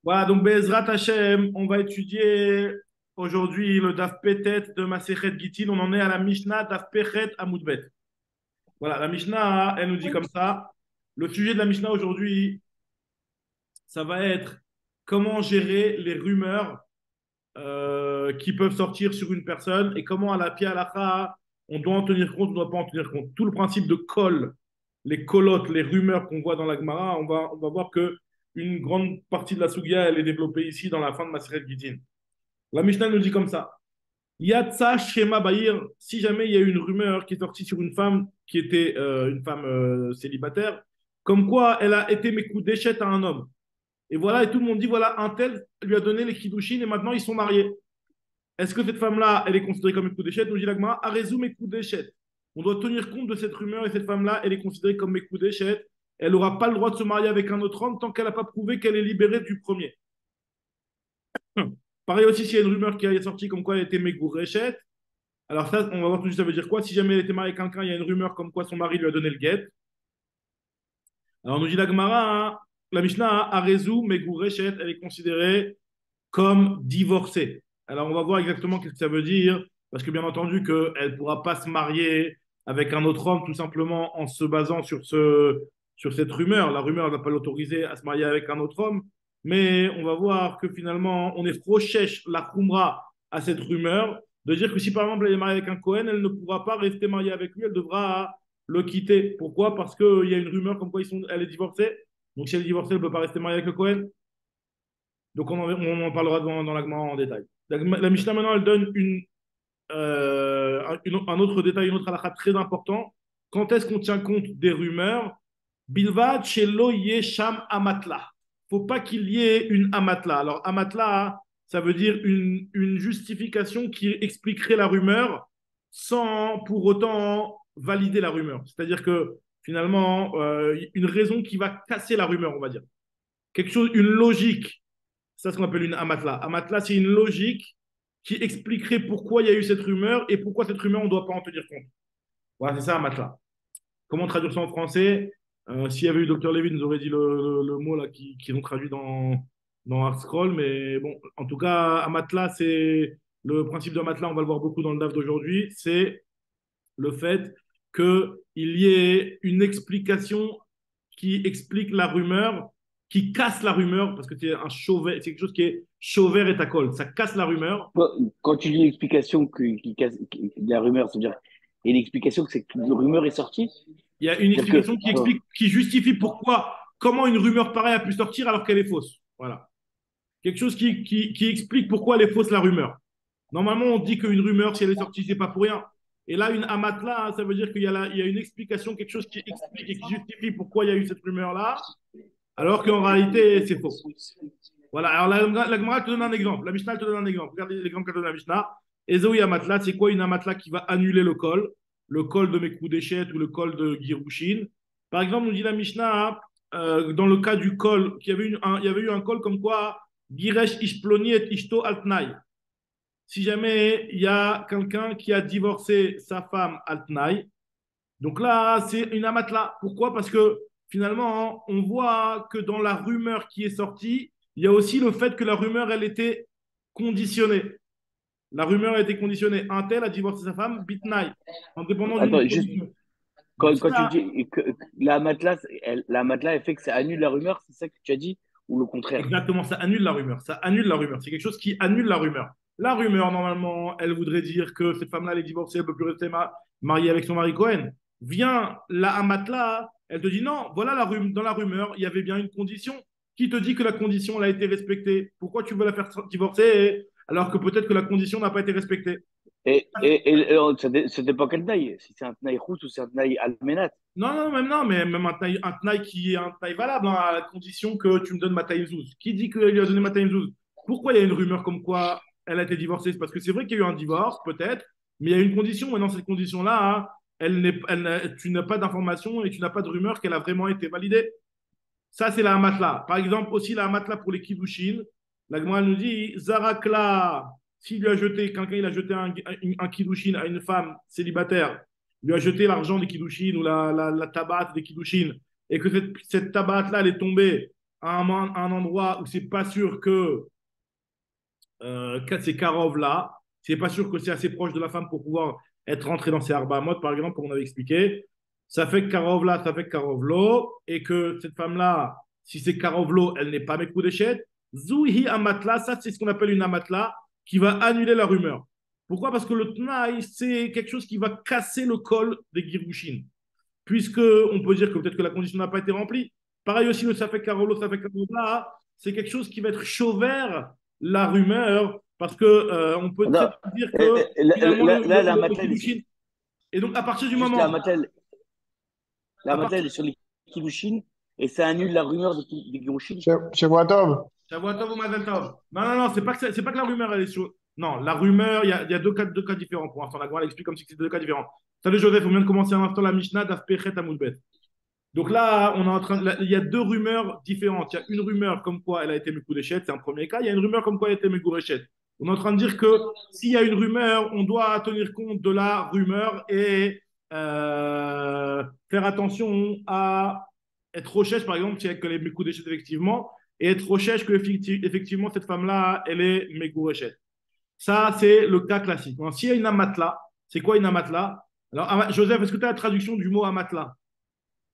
Voilà, donc Bezrat Hashem, on va étudier aujourd'hui le Daf Petet de Masechet Gittin. On en est à la Mishnah Daf Pechet Amud Bet. Voilà, la Mishnah, elle nous dit comme ça. Le sujet de la Mishnah aujourd'hui, ça va être comment gérer les rumeurs qui peuvent sortir sur une personne et comment à la Pia Halacha, on doit en tenir compte, on ne doit pas en tenir compte. Tout le principe de kol, les kolotes, les rumeurs qu'on voit dans la Gemara, on va voir que une grande partie de la Sugia, elle est développée ici dans la fin de Maseret Gittin. La Mishnah nous dit comme ça. Yatsa Shema Bahir, si jamais il y a une rumeur qui est sortie sur une femme qui était une femme célibataire, comme quoi elle a été Mekudeshet à un homme. Et voilà, et tout le monde dit, voilà, un tel lui a donné les Kiddushin et maintenant ils sont mariés. Est-ce que cette femme-là, elle est considérée comme Mekudeshet? Nous dit l'Agmara, Arezu Mekudeshet. On doit tenir compte de cette rumeur et cette femme-là, elle est considérée comme Mekudeshet. Elle n'aura pas le droit de se marier avec un autre homme tant qu'elle n'a pas prouvé qu'elle est libérée du premier. Pareil aussi, s'il y a une rumeur qui est sortie comme quoi elle était Megourechet, alors ça, on va voir tout de suite ça veut dire quoi. Si jamais elle était mariée avec quelqu'un, il y a une rumeur comme quoi son mari lui a donné le guet. Alors on nous dit la Gemara, hein, la Mishnah, Arezu Megourechet, elle est considérée comme divorcée. Alors on va voir exactement ce que ça veut dire, parce que bien entendu qu'elle ne pourra pas se marier avec un autre homme tout simplement en se basant sur cette rumeur. La rumeur ne va pas l'autoriser à se marier avec un autre homme, mais on va voir que finalement on est prochèche la khumra à cette rumeur, de dire que si par exemple elle est mariée avec un Cohen, elle ne pourra pas rester mariée avec lui, elle devra le quitter. Pourquoi? Parce qu'il y a une rumeur comme quoi elle est divorcée. Donc si elle est divorcée, elle ne peut pas rester mariée avec le Cohen. Donc on en parlera dans la Gemara en détail. La Mishnah maintenant, elle donne un autre détail, une autre halakha très important. Quand est-ce qu'on tient compte des rumeurs? Bilvad shelo yesham amatla. Faut pas qu'il y ait une amatla. Alors amatla, ça veut dire une justification qui expliquerait la rumeur sans pour autant valider la rumeur. C'est-à-dire que finalement, une raison qui va casser la rumeur, on va dire. Quelque chose, une logique, c'est ça ce qu'on appelle une amatla. Amatla, c'est une logique qui expliquerait pourquoi il y a eu cette rumeur et pourquoi cette rumeur, on ne doit pas en tenir compte. Voilà, c'est ça, amatla. Comment traduire ça en français? S'il y avait eu Dr. Levy, il nous aurait dit le mot là, qui ont traduit dans Art Scroll. Mais bon, en tout cas, amatla, c'est le principe de amatla, on va le voir beaucoup dans le DAF d'aujourd'hui, c'est le fait qu'il y ait une explication qui explique la rumeur, qui casse la rumeur, parce que c'est un chauvet, c'est quelque chose qui est chauvert et tacole. Ça casse la rumeur. Quand tu dis une explication la rumeur, c'est-à-dire, il y a une explication que c'est que la rumeur est sortie. Il y a une C'est-à-dire explication qui que, explique, qui justifie pourquoi, comment une rumeur pareille a pu sortir alors qu'elle est fausse. Voilà. Quelque chose qui explique pourquoi elle est fausse, la rumeur. Normalement, on dit qu'une rumeur, si elle est sortie, c'est pas pour rien. Et là, une amatla, hein, ça veut dire il y a une explication, quelque chose qui explique et qui justifie pourquoi il y a eu cette rumeur-là, alors qu'en réalité, c'est faux. Voilà, alors la Gemara te donne un exemple. La Mishnah te donne un exemple. Regardez l'exemple qu'elle donne la Mishnah. Ezoï amatla, c'est quoi une amatla qui va annuler le col de Mekudeshet ou le col de Girushin. Par exemple, nous dit la Mishnah, dans le cas du col, il y avait eu un col comme quoi Giresh Ishploni et Ishto Altnaï. Si jamais il y a quelqu'un qui a divorcé sa femme Altnaï, donc là, c'est une amatla. Pourquoi? Parce que finalement, on voit que dans la rumeur qui est sortie, il y a aussi le fait que la rumeur, elle était conditionnée. La rumeur a été conditionnée. Un tel a divorcé sa femme, bitnaï, en dépendant d'une attends, juste, condition. Donc quand tu ça, dis que la matelas, elle fait que ça annule la rumeur, c'est ça que tu as dit, ou le contraire? exactement, ça annule la rumeur. Ça annule la rumeur. C'est quelque chose qui annule la rumeur. La rumeur, normalement, elle voudrait dire que cette femme-là, elle est divorcée, elle ne peut plus rester mariée avec son mari Cohen. Vient la Amatla, elle te dit non, voilà dans la rumeur, il y avait bien une condition. Qui te dit que la condition elle a été respectée? Pourquoi tu veux la faire divorcer alors que peut-être que la condition n'a pas été respectée? Ça dépend quel taille. Si c'est un taille rousse ou c'est un taille alménate. Non, mais même un taille qui est un taille valable, hein, à la condition que tu me donnes ma taille Zouz. Qui dit qu'il lui a donné ma taille Zouz? Pourquoi il y a une rumeur comme quoi elle a été divorcée? C'est parce que c'est vrai qu'il y a eu un divorce, peut-être, mais il y a une condition. Et dans cette condition-là, hein, tu n'as pas d'information et tu n'as pas de rumeur qu'elle a vraiment été validée. Ça, c'est la Hamatla. Par exemple, aussi la Hamatla pour les Kiddushin. La Gemara nous dit Zarakla, s'il lui a jeté, quelqu'un il a jeté un Kiddushin à une femme célibataire, lui a jeté l'argent des Kiddushin ou la tabatte des Kiddushin, et que cette tabatte-là, elle est tombée à un endroit où c'est pas sûr que ces Karov là, c'est pas sûr que c'est assez proche de la femme pour pouvoir être rentré dans ces Arba Mot, par exemple, comme on avait expliqué. Ça fait que Karov là, ça fait que Karov lo, et que cette femme-là, si c'est Karov lo, elle n'est pas Mekudeshet. Zouhi Amatla, ça c'est ce qu'on appelle une Amatla qui va annuler la rumeur. Pourquoi? Parce que le Tnaï, c'est quelque chose qui va casser le col des Girushin. Puisque on peut dire que peut-être que la condition n'a pas été remplie. Pareil aussi, le Safek Karolo, Safek Karola, c'est quelque chose qui va être chauvert la rumeur, parce que on peut très Non, bien dire que finalement la le matelas, Kiddushin. Et donc à partir du juste moment, la à matelas, partir, elle est sur les Kiddushin et ça annule la rumeur des Kiddushin. Chez Boitov. Shavuot ou Mazel Tov. Non, non, non, c'est pas que la rumeur elle est sur. Non, la rumeur, il y a deux cas différents pour l'instant. La Gemara l'explique comme si c'était deux cas différents. Salut Joseph, on vient de commencer un instant la Mishnah d'Afpechet à Moudbet. Donc là, on est en train il y a deux rumeurs différentes. Il y a une rumeur comme quoi elle a été Mekudeshet, c'est un premier cas. Il y a une rumeur comme quoi elle a été Megoureshet. On est en train de dire que s'il y a une rumeur, on doit tenir compte de la rumeur et faire attention à être recherche, par exemple, si elle est Mekudeshet effectivement, et être recherche que effectivement cette femme-là, elle est Megoureshet. Ça, c'est le cas classique. Donc, s'il y a une amatla, c'est quoi une amatla? Alors, Joseph, est-ce que tu as la traduction du mot amatla?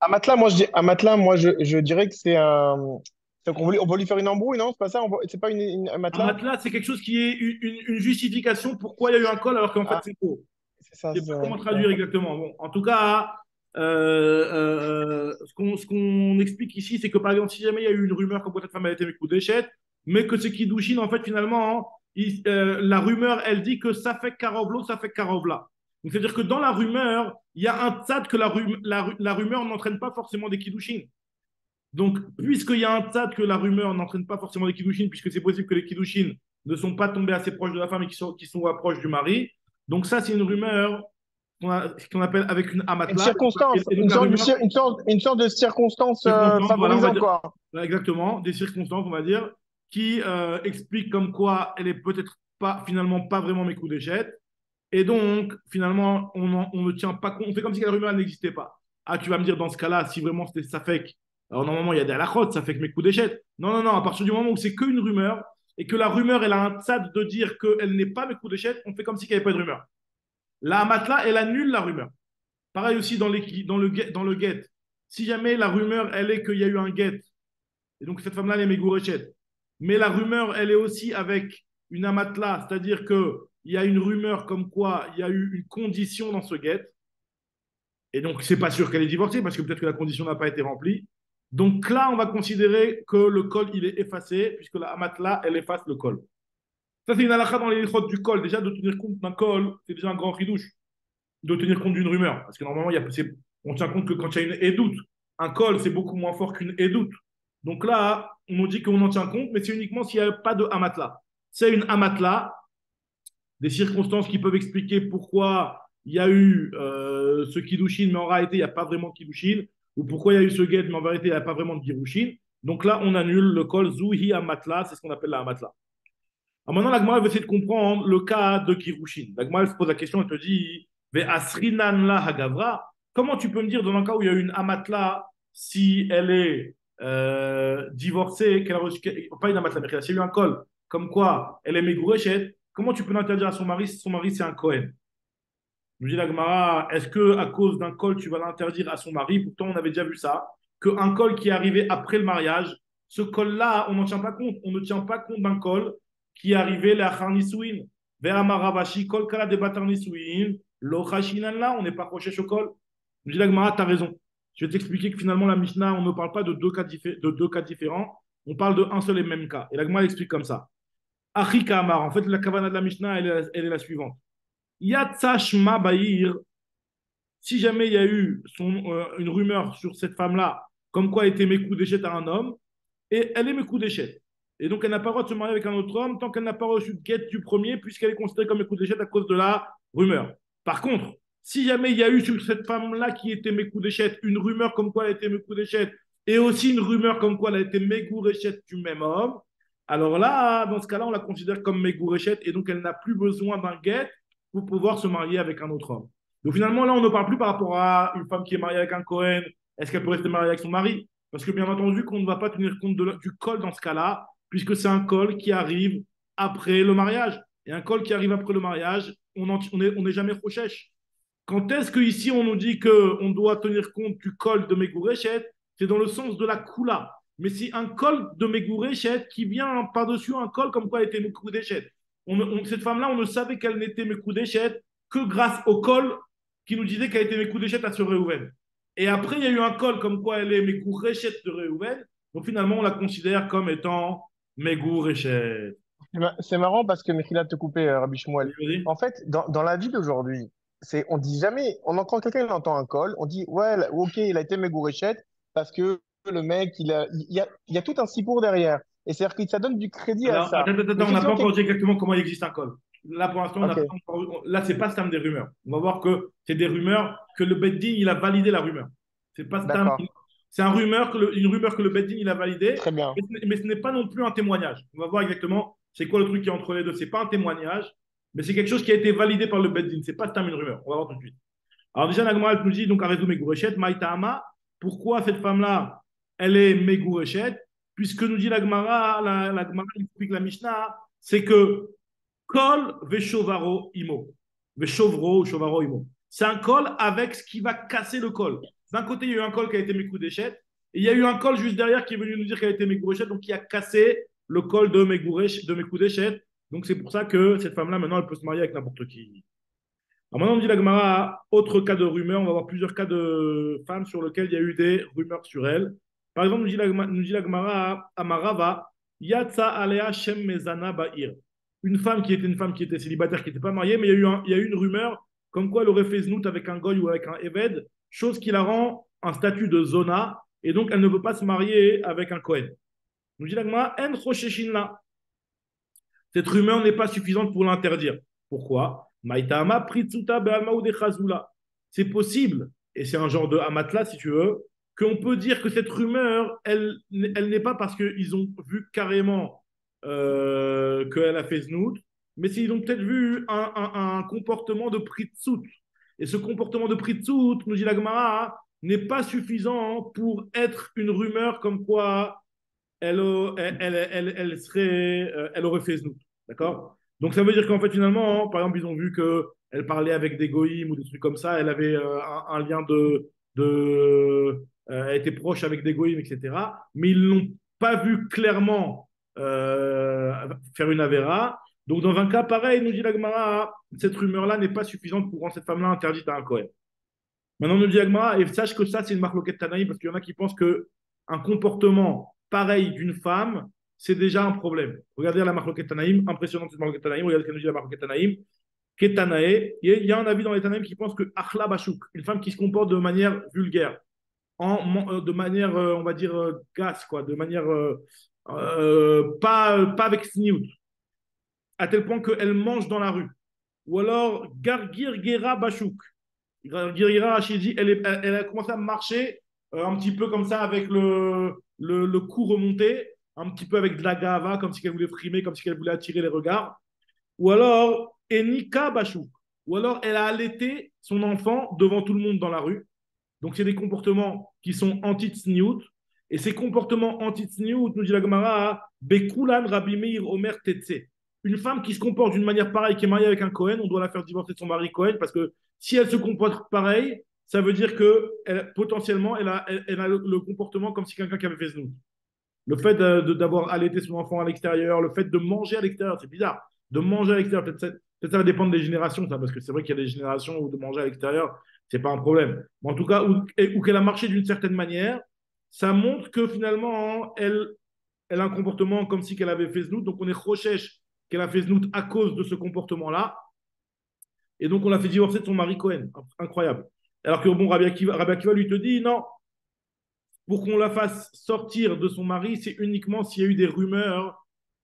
Un matelas, moi, je dirais que c'est un. Donc on va lui faire une embrouille, non? C'est pas ça? C'est pas un Un matelas? matelas, c'est quelque chose qui est une justification pourquoi il y a eu un col alors qu'en fait Ah, c'est faux. c'est ça, Je ne c'est sais pas ça, comment ouais. traduire exactement. Bon, en tout cas, ce qu'on explique ici, c'est que par exemple, si jamais il y a eu une rumeur comme quoi cette femme a été Mekudeshet, mais que c'est Kiddushin, en fait, finalement, hein, la rumeur, elle dit que ça fait Karovlo, ça fait Karovla. Donc, c'est-à-dire que dans la rumeur, il y a un tzad que la rumeur n'entraîne pas forcément des Kiddushin. Donc, puisqu'il y a un tzad que la rumeur n'entraîne pas forcément des Kiddushin, puisque c'est possible que les Kiddushin ne sont pas tombés assez proches de la femme et qui sont proches du mari, donc ça, c'est une rumeur qu'on appelle avec une Une amatla. circonstance, Et donc la rumeur, une sorte de circonstance circonstance, voilà, on va favorisante, dire, quoi. exactement, des circonstances, on va dire, qui expliquent comme quoi elle est peut-être pas, finalement, pas vraiment mes coups d'échette. Et donc, finalement, on ne tient pas compte, on fait comme si la rumeur n'existait pas. Ah, tu vas me dire, dans ce cas-là, si vraiment c'était ça fait, alors normalement, il y a des halakhot, ça fait que mes coups d'échette. Non, non, non, à partir du moment où c'est qu'une rumeur, et que la rumeur, elle a un tzad de dire qu'elle n'est pas mes coups d'échette, on fait comme si il n'y avait pas de rumeur. La matla, elle annule la rumeur. Pareil aussi dans le get. Si jamais la rumeur, elle est qu'il y a eu un get, et donc cette femme-là, elle est Megourechet, mais la rumeur, elle est aussi avec une amatla, c'est-à-dire qu'il y a une rumeur comme quoi il y a eu une condition dans ce get, et donc c'est pas sûr qu'elle est divorcée, parce que peut-être que la condition n'a pas été remplie. Donc là, on va considérer que le col, il est effacé, puisque la amatla, elle efface le col. Ça, c'est une halakha dans les lichot du col. Déjà, de tenir compte d'un col, c'est déjà un grand ridouche de tenir compte d'une rumeur. Parce que normalement, on tient compte que quand il y a une édoute, un col, c'est beaucoup moins fort qu'une édoute. Donc là, on nous dit qu'on en tient compte, mais c'est uniquement s'il n'y a pas de amatla. C'est une amatla, des circonstances qui peuvent expliquer pourquoi il y a eu ce Kiddushin, mais en réalité, il n'y a pas vraiment de Kiddushin, ou pourquoi il y a eu ce get, mais en vérité, il n'y a pas vraiment de Girushin. Donc là, on annule le col Zouhi Amatla, c'est ce qu'on appelle la Amatla. Alors maintenant, l'Agma va essayer de comprendre le cas de Kirushin. L'Agma se pose la question, elle te dit, Asrinan la Hagavra, comment tu peux me dire dans un cas où il y a une amatla, si elle est divorcée, qu'elle a reçu, pas une amatla, mais s'il y a eu un col, comme quoi elle est Megourechet, comment tu peux l'interdire à son mari si son mari c'est un Cohen? Nous dit l'Agmara, est-ce que à cause d'un col, tu vas l'interdire à son mari? Pourtant, on avait déjà vu ça, qu'un col qui est arrivé après le mariage, ce col-là, on n'en tient pas compte. On ne tient pas compte d'un col qui est arrivé la Harnisouin. Vers Amaravashi, kol kala de Batarnisouin, lo là, on n'est pas proché au col. Nous dit l'Agmara, tu as raison. Je vais t'expliquer que finalement, la Mishnah, on ne parle pas de deux cas différents, on parle d'un seul et même cas. Et l'Agmara explique comme ça. Achika Amar, en fait, la kavana de la Mishnah, elle est la suivante. Yatsashma Bahir, si jamais il y a eu une rumeur sur cette femme-là, comme quoi elle était Mekou d'échette à un homme, et elle est Mekou d'échette. Et donc elle n'a pas le droit de se marier avec un autre homme tant qu'elle n'a pas reçu de guette du premier, puisqu'elle est considérée comme Mekou d'échette à cause de la rumeur. Par contre, si jamais il y a eu sur cette femme-là qui était Mekou d'échette une rumeur comme quoi elle était Mekou d'échette, et aussi une rumeur comme quoi elle a été Mekou d'échette du même homme, alors là, dans ce cas-là, on la considère comme Mekou d'échette, et donc elle n'a plus besoin d'un guette pour pouvoir se marier avec un autre homme. Donc finalement, là, on ne parle plus par rapport à une femme qui est mariée avec un Cohen. Est-ce qu'elle peut rester mariée avec son mari? Parce que bien entendu qu'on ne va pas tenir compte du col dans ce cas-là, puisque c'est un col qui arrive après le mariage. Et un col qui arrive après le mariage, on n'est jamais rochèche. Quand est-ce qu'ici on nous dit qu'on doit tenir compte du col de Megourechet? C'est dans le sens de la Kula. Mais si un col de Megourechet qui vient par-dessus un col comme quoi elle était Mekoudéchet. Cette femme-là, on ne savait qu'elle n'était Mekoudéchet que grâce au col qui nous disait qu'elle était Mekoudéchet à ce Réhouven. Et après, il y a eu un col comme quoi elle est Megourechet de Réhouven. Donc finalement, on la considère comme étant Megourechet. C'est marrant parce que Mechila te coupait, Rabbi Shmuel. Vas-y. En fait, dans la vie d'aujourd'hui, on dit jamais, on entend quelqu'un, il entend un col, on dit, ouais, ok, il a été Megourechet parce que le mec, il y a tout un sipour derrière. Et c'est-à-dire que ça donne du crédit à Alors, ça. Mais on n'a pas effectivement, encore dit exactement comment il existe un col. Là, pour l'instant, on n'a pas ok, encore. Là, c'est pas Stam des rumeurs. On va voir que c'est des rumeurs que le Beddin, il a validé la rumeur. C'est pas Stam. d'accord, C'est une rumeur que le Beddin, il a validée, très bien. mais ce n'est pas non plus un témoignage. On va voir exactement c'est quoi le truc qui est entre les deux. C'est pas un témoignage, mais c'est quelque chose qui a été validé par le Beddin. C'est pas Stam une rumeur. On va voir tout de suite. Alors, déjà, Nagma, nous dit donc à résumer Gourechet, Maïtama, pourquoi cette femme-là, elle est Megourechet? Puisque nous dit la Gemara, la Gemara explique la Mishnah, c'est que Kol Veshovaro Imo. Veshovro, Shovaro Imo. C'est un col avec ce qui va casser le col. D'un côté, il y a eu un col qui a été Mekoudéchet, et il y a eu un col juste derrière qui est venu nous dire qu'elle a été Megourechet, donc qui a cassé le col de Mekoudéchet. Donc c'est pour ça que cette femme-là, maintenant, elle peut se marier avec n'importe qui. Alors maintenant, on dit la Gemara, autre cas de rumeur, on va voir plusieurs cas de femmes sur lesquelles il y a eu des rumeurs sur elles. Par exemple, nous dit la Gemara, Amarava, Yatsa Alea Shem Mezana Ba'ir. Une femme qui était une femme qui était célibataire, qui n'était pas mariée, mais il y a eu une rumeur comme quoi elle aurait fait znout avec un goy ou avec un éved, chose qui la rend un statut de zona, et donc elle ne veut pas se marier avec un Kohen. Nous dit la Gemara, En Rosheshinla. Cette rumeur n'est pas suffisante pour l'interdire. Pourquoi? Maïtama pritsuta be'alma de chazula. C'est possible, et c'est un genre de amatla si tu veux, qu'on peut dire que cette rumeur, elle n'est pas parce qu'ils ont vu carrément qu'elle a fait znout, mais s'ils ont peut-être vu un comportement de pritsut. Et ce comportement de pritsut, nous dit la Gemara, n'est pas suffisant pour être une rumeur comme quoi elle aurait fait znout. D'accord? Donc ça veut dire qu'en fait, finalement, par exemple, ils ont vu qu'elle parlait avec des goïms ou des trucs comme ça, elle avait un lien elle était proche avec des goïms, etc. Mais ils ne l'ont pas vu clairement faire une avéra. Donc dans un cas pareil, nous dit la Gemara, cette rumeur-là n'est pas suffisante pour rendre cette femme-là interdite à un Kohen. Maintenant, nous dit la Gemara, et sache que ça, c'est une marloquette Tanaïm, parce qu'il y en a qui pensent qu'un comportement pareil d'une femme, c'est déjà un problème. Regardez la marloquette Tanaïm, impressionnante cette marloquette Tanaïm, regardez ce que nous dit la marloquette Tanaïm. Ketanae, il y a un avis dans les Tanaïm qui pense que Akhla Bachouk, une femme qui se comporte de manière vulgaire, de manière, on va dire, gasse, quoi, de manière pas avec sniout, à tel point qu'elle mange dans la rue. Ou alors Gargir Gera Bachouk. Girira Rachidi, elle a commencé à marcher un petit peu comme ça avec le cou remonté, un petit peu avec de la gava, comme si elle voulait frimer, comme si elle voulait attirer les regards. Ou alors Enika Bachou. Ou alors elle a allaité son enfant devant tout le monde dans la rue. Donc c'est des comportements qui sont anti-tsniout. Et ces comportements anti-tsniout, nous dit la Gemara, Bekulan Rabbi Meir Omer Tetse. Une femme qui se comporte d'une manière pareille, qui est mariée avec un Cohen, on doit la faire divorcer de son mari Cohen parce que si elle se comporte pareil, ça veut dire que potentiellement, elle a le comportement comme si quelqu'un qui avait fait znout. Le fait d'avoir allaité son enfant à l'extérieur, le fait de manger à l'extérieur, c'est bizarre. De manger à l'extérieur, peut-être ça va dépendre des générations, ça, parce que c'est vrai qu'il y a des générations où de manger à l'extérieur, c'est pas un problème. Mais en tout cas, où qu'elle a marché d'une certaine manière, ça montre que finalement, elle a un comportement comme si qu'elle avait fait znout. Donc on est recherche qu'elle a fait znout à cause de ce comportement-là. Et donc on l'a fait divorcer de son mari Cohen. Incroyable. Alors que bon, Rabbi Akiva lui te dit non, pour qu'on la fasse sortir de son mari, c'est uniquement s'il y a eu des rumeurs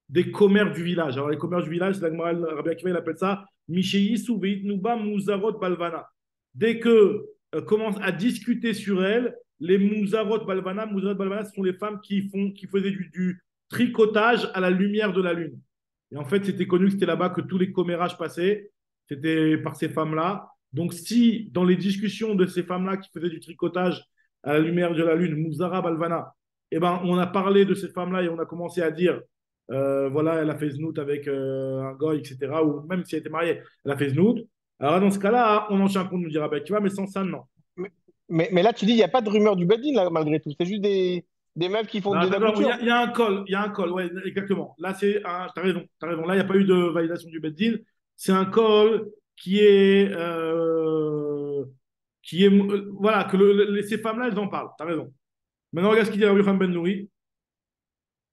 des commères du village. Alors les commères du village, Rabbi Akiva il appelle ça Mishéyisou Veitnuba Muzarot Balvana. Dès que commence à discuter sur elle, les Muzarot Balvana, ce sont les femmes qui faisaient du tricotage à la lumière de la lune. Et en fait, c'était connu que c'était là-bas que tous les commérages passaient. C'était par ces femmes-là. Donc, si dans les discussions de ces femmes-là qui faisaient du tricotage, à la lumière de la lune, Mouzara Balvana, eh ben, on a parlé de cette femme-là et on a commencé à dire, voilà, elle a fait znout avec un goy, etc. Ou même si elle était mariée, elle a fait znout. Alors, dans ce cas-là, on en tient compte, nous dira, ben, tu vois, mais sans ça, non. Mais, mais là, tu dis, il n'y a pas de rumeur du Bedin, là, malgré tout. C'est juste des meufs qui font Non, de la attends, couture. il y a un call, il y a un call, ouais, exactement. Là, t'as raison, t'as raison. Là, il n'y a pas eu de validation du Beddin. C'est un call voilà, que ces femmes-là, elles en parlent. T'as raison. Maintenant, regarde ce qu'il dit à Rabbi Yochanan Ben Nouri.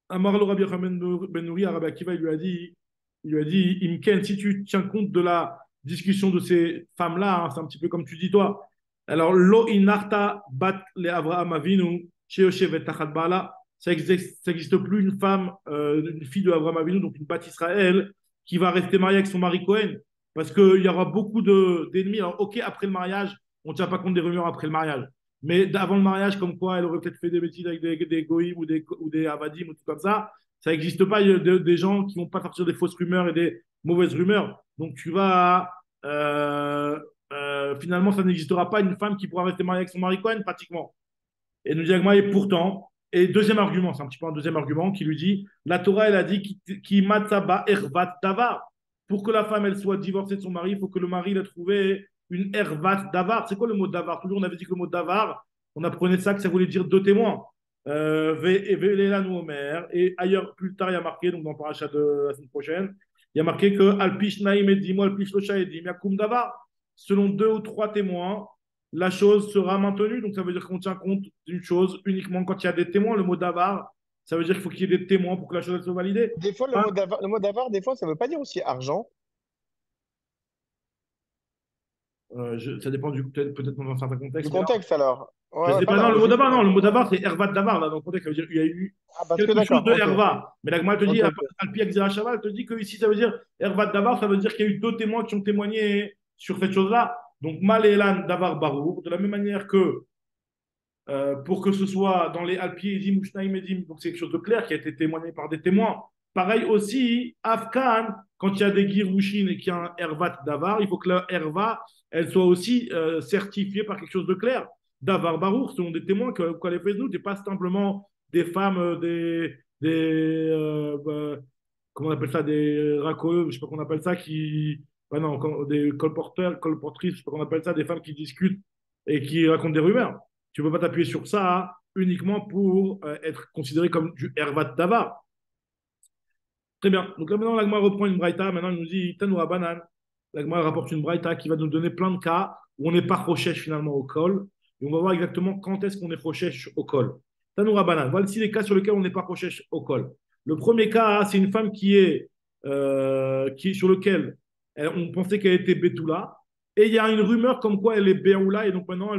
Amar le Rabbi Yochanan Ben Nouri, à Rabbi Akiva, il lui a dit, Imken, si tu tiens compte de la discussion de ces femmes-là, hein, c'est un petit peu comme tu dis toi. Alors, lo inarta bat le Avraham Avinu, sheoshevet tachat bala, ça n'existe plus une fille de Avraham Avinu, donc une bat Israël, qui va rester mariée avec son mari Cohen, parce qu'il y aura beaucoup d'ennemis. Alors, ok, après le mariage, on ne tient pas compte des rumeurs après le mariage. Mais avant le mariage, comme quoi elle aurait peut-être fait des bêtises avec des goïms ou des avadim ou tout comme ça n'existe pas. Il y a des gens qui vont pas sortir des fausses rumeurs et des mauvaises rumeurs. Donc tu vas. Finalement, ça n'existera pas une femme qui pourra rester mariée avec son mari Cohen, pratiquement. Et nous dit Agma, et pourtant. Et deuxième argument, c'est un petit peu un deuxième argument qui lui dit la Torah, elle a dit qui matzaba ervat davar. Pour que la femme, elle soit divorcée de son mari, il faut que le mari ait trouvé une ervat davar. C'est quoi le mot davar? Toujours, on avait dit que le mot davar, on apprenait ça, que ça voulait dire deux témoins. Et ailleurs, plus tard, il y a marqué, donc dans le parachat de la semaine prochaine, il y a marqué que Alpish Naim Edim, Alpish Losha Edim, Yakum Davar. Selon deux ou trois témoins, la chose sera maintenue. Donc, ça veut dire qu'on tient compte d'une chose uniquement quand il y a des témoins. Le mot davar, ça veut dire qu'il faut qu'il y ait des témoins pour que la chose elle soit validée. Des fois, Hein. le mot d'avar, des fois, ça ne veut pas dire aussi argent. Ça dépend peut-être dans un certain Du contexte, mais là, contexte, alors. je Ouais, ouais, sais pas pas. Non, dans, le mot juste. davar, non, le mot davar, c'est ervat davar. Là, dans le contexte, ça veut dire qu'il y a eu Ah, parce que quelque chose d'accord, de ok. erva. Mais la Gemara te dit, Ok, ok. Alpi Akzera Shava, elle te dit que ici, ça veut dire ervat davar, ça veut dire qu'il y a eu deux témoins qui ont témoigné sur cette chose-là. Donc, mal et elan davar barour, de la même manière que pour que ce soit dans les Alpi Edim ou Shnaim Edim, donc c'est quelque chose de clair qui a été témoigné par des témoins. Pareil aussi, Afghan, quand il y a des Girushin et qu'il y a un Hervat Davar, il faut que la Herva, elle soit aussi certifiée par quelque chose de clair. Davar Barour, selon des témoins que les fait nous, n'est pas simplement des femmes, comment on appelle ça, des racoleux, je ne sais pas comment on appelle ça, non, des colporteurs, colportrices, je ne sais pas comment on appelle ça, des femmes qui discutent et qui racontent des rumeurs. Tu ne peux pas t'appuyer sur ça uniquement pour être considéré comme du Hervat Davar. Très bien. Donc là, maintenant, l'Agma reprend une braïta. Maintenant, il nous dit Tanoua Banan. L'Agma rapporte une braïta qui va nous donner plein de cas où on n'est pas rochèche finalement au col. Et on va voir exactement quand est-ce qu'on est rochèche au col. Tanoura Banan. Voici les cas sur lesquels on n'est pas rochèche au col. Le premier cas, c'est une femme sur lequel on pensait qu'elle était Betula. Et il y a une rumeur comme quoi elle est Béoula. Et donc maintenant,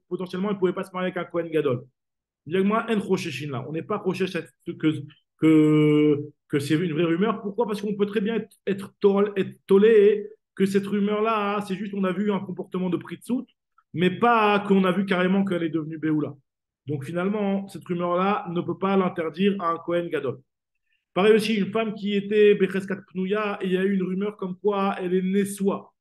potentiellement, elle ne pouvait pas se marier avec un Kohen Gadol. Moi, là. On n'est pas rochèche que c'est une vraie rumeur. Pourquoi? Parce qu'on peut très bien être tollé que cette rumeur-là, c'est juste qu'on a vu un comportement de Pritsout, mais pas qu'on a vu carrément qu'elle est devenue Béoula. Donc finalement, cette rumeur-là ne peut pas l'interdire à un Kohen Gadol. Pareil aussi, une femme qui était Becheskat Pnouya, et il y a eu une rumeur comme quoi elle est Nessoa.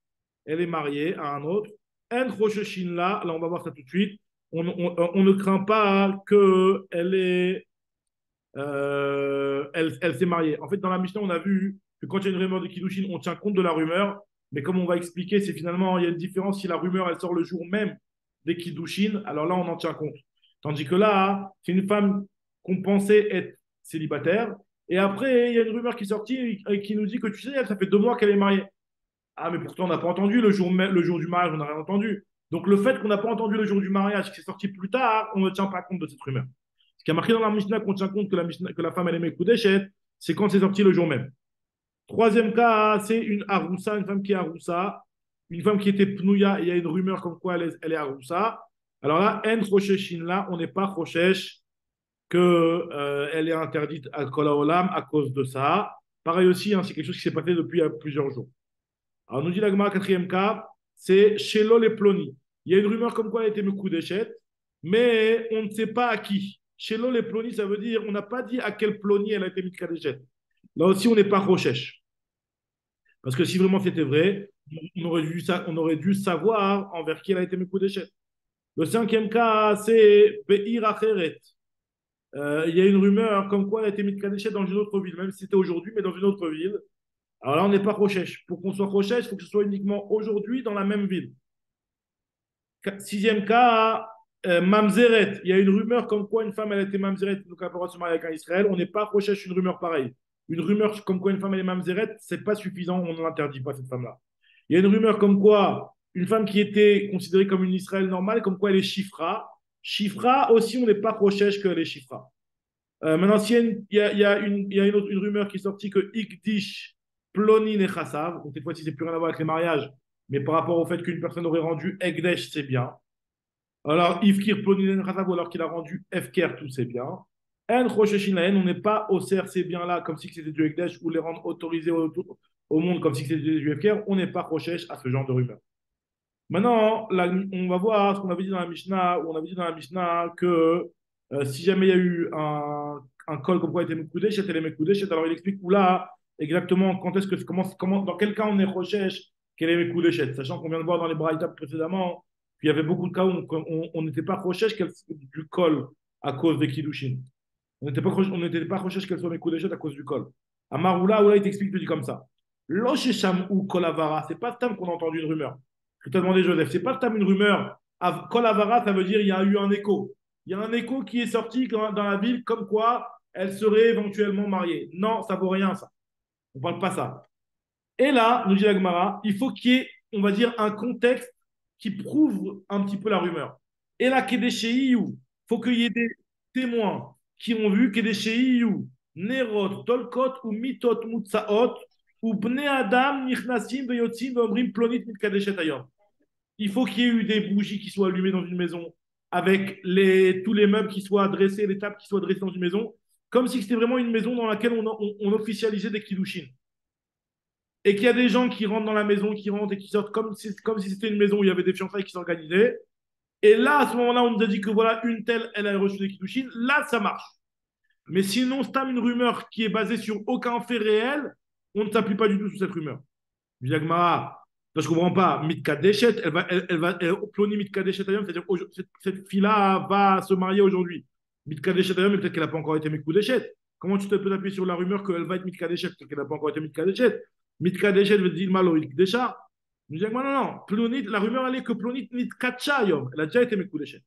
Elle est mariée à un autre. En Rosheshin là, on va voir ça tout de suite. On ne craint pas elle s'est mariée. En fait, dans la Mishnah, on a vu que quand il y a une rumeur de Kiddushin, on tient compte de la rumeur. Mais comme on va expliquer, c'est finalement, il y a une différence si la rumeur, elle sort le jour même des Kiddushin. Alors là, on en tient compte. Tandis que là, c'est une femme qu'on pensait être célibataire. Et après, il y a une rumeur qui est sortie et qui nous dit que tu sais, ça fait 2 mois qu'elle est mariée. Ah, mais pourtant, on n'a pas entendu le jour du mariage, on n'a rien entendu. Donc, le fait qu'on n'a pas entendu le jour du mariage, qui est sorti plus tard, on ne tient pas compte de cette rumeur. Ce qui a marqué dans la Mishnah qu'on tient compte que la femme, elle aimait Koudeshet, c'est quand c'est sorti le jour même. Troisième cas, c'est une Aroussa, une femme qui est Aroussa, une femme qui était Pnouya, et il y a une rumeur comme quoi elle est Aroussa. Alors là, En Rosheshin, là, on n'est pas Roshesh qu'elle est interdite à Kol Haolam à cause de ça. Pareil aussi, hein, c'est quelque chose qui s'est passé depuis plusieurs jours. Alors, nous dit la Gemara, quatrième cas, c'est Shelo les Ploni. Il y a une rumeur comme quoi elle était Mekoudeshet, mais on ne sait pas à qui. Shelo les Ploni, ça veut dire on n'a pas dit à quel Ploni elle a été Mikadeshet. Là aussi, on n'est pas Rochesh. Parce que si vraiment c'était vrai, on aurait dû savoir envers qui elle a été Mekoudeshet. Le cinquième cas, c'est Be'ir Acheret. Il y a une rumeur comme quoi elle a été mitkadeshet dans une autre ville, même si c'était aujourd'hui, mais dans une autre ville. Alors là, on n'est pas Rochesh. Pour qu'on soit Rochesh, il faut que ce soit uniquement aujourd'hui dans la même ville. Sixième cas, Mamzeret. Il y a une rumeur comme quoi une femme elle a été Mamzeret, donc elle pourra se marier avec un Israël. On n'est pas Rochesh une rumeur pareille. Une rumeur comme quoi une femme elle est Mamzeret, c'est pas suffisant, on n'interdit pas cette femme-là. Il y a une rumeur comme quoi une femme qui était considérée comme une Israël normale, comme quoi elle est Shifra. Shifra aussi, on n'est pas Rochesh qu'elle est Shifra. Maintenant, il y a une rumeur qui est sortie que Ikdish, Plonin et Chassav, donc cette fois-ci, c'est plus rien à voir avec les mariages, mais par rapport au fait qu'une personne aurait rendu Egdesh, c'est bien. Alors, Ifkir, Plonin et Chassav, ou alors qu'il a rendu Efker, tout c'est bien. En Rosheshin Laen, on n'est pas au CR, c'est bien là, comme si c'était du Egdesh, ou les rendre autorisés au monde comme si c'était du Efker, on n'est pas Roshesh à ce genre de rumeur. Maintenant, là, on va voir ce qu'on avait dit dans la Mishnah, où on avait dit dans la Mishnah que si jamais il y a eu un col comme quoi il était Mekoudesh, c'était les Mekoudesh, alors il explique où là, exactement, quand est-ce que, dans quel cas on est Rochesh, quel est Mekoudesh, sachant qu'on vient de voir dans les Braïtas précédemment qu'il y avait beaucoup de cas où on n'était pas Rochesh du col à cause des Kiddushin. On n'était pas Rochesh qu'elle soit Mekoudesh à cause du col. À Maroula, où là, il t'explique, il te dit comme ça. Loshesham ou Kolavara, c'est pas le terme qu'on a entendu une rumeur. Je te demandé, Joseph, c'est pas le terme une rumeur. Kolavara, ça veut dire il y a eu un écho. Il y a un écho qui est sorti dans la ville comme quoi elle serait éventuellement mariée. Non, ça vaut rien, ça. On ne parle pas ça. Et là, nous dit la Gemara, il faut qu'il y ait, on va dire, un contexte qui prouve un petit peu la rumeur. Et là, il faut qu'il y ait des témoins qui ont vu Kedesheiyu, Nerot, Tolkot ou Mitot Mutsaot, ou Bne Adam, Nichnasim, Veyotzim, Veomrim, Plonit, Mitkadeshet Ayom. Il faut qu'il y ait eu des bougies qui soient allumées dans une maison, avec tous les meubles qui soient dressés, les tables qui soient dressées dans une maison, comme si c'était vraiment une maison dans laquelle on officialisait des kiddushin. Et qu'il y a des gens qui rentrent dans la maison, qui rentrent et qui sortent comme si c'était une maison où il y avait des fiançailles qui s'organisaient. Et là, à ce moment-là, on nous a dit que voilà, une telle, elle a reçu des kiddushin. Là, ça marche. Mais sinon, c'est une rumeur qui est basée sur aucun fait réel, on ne s'appuie pas du tout sur cette rumeur. Diagmara, je ne comprends pas. Mitkadeshet, Ploni Mitkadeshet Ayom, c'est-à-dire cette fille-là va se marier aujourd'hui. Mitkadeshet Ayom, mais peut-être qu'elle n'a pas encore été Mitkadeshet. Comment tu peux t'appuyer sur la rumeur qu'elle va être Mitkadeshet, peut-être qu'elle n'a pas encore été Mitkadeshet. Mitkadeshet veut dire Maloïk Desha. Je dis, non, non, Plonit, la rumeur, elle est que Plonit Mitkacha Ayom. Elle a déjà été Mitkadeshet.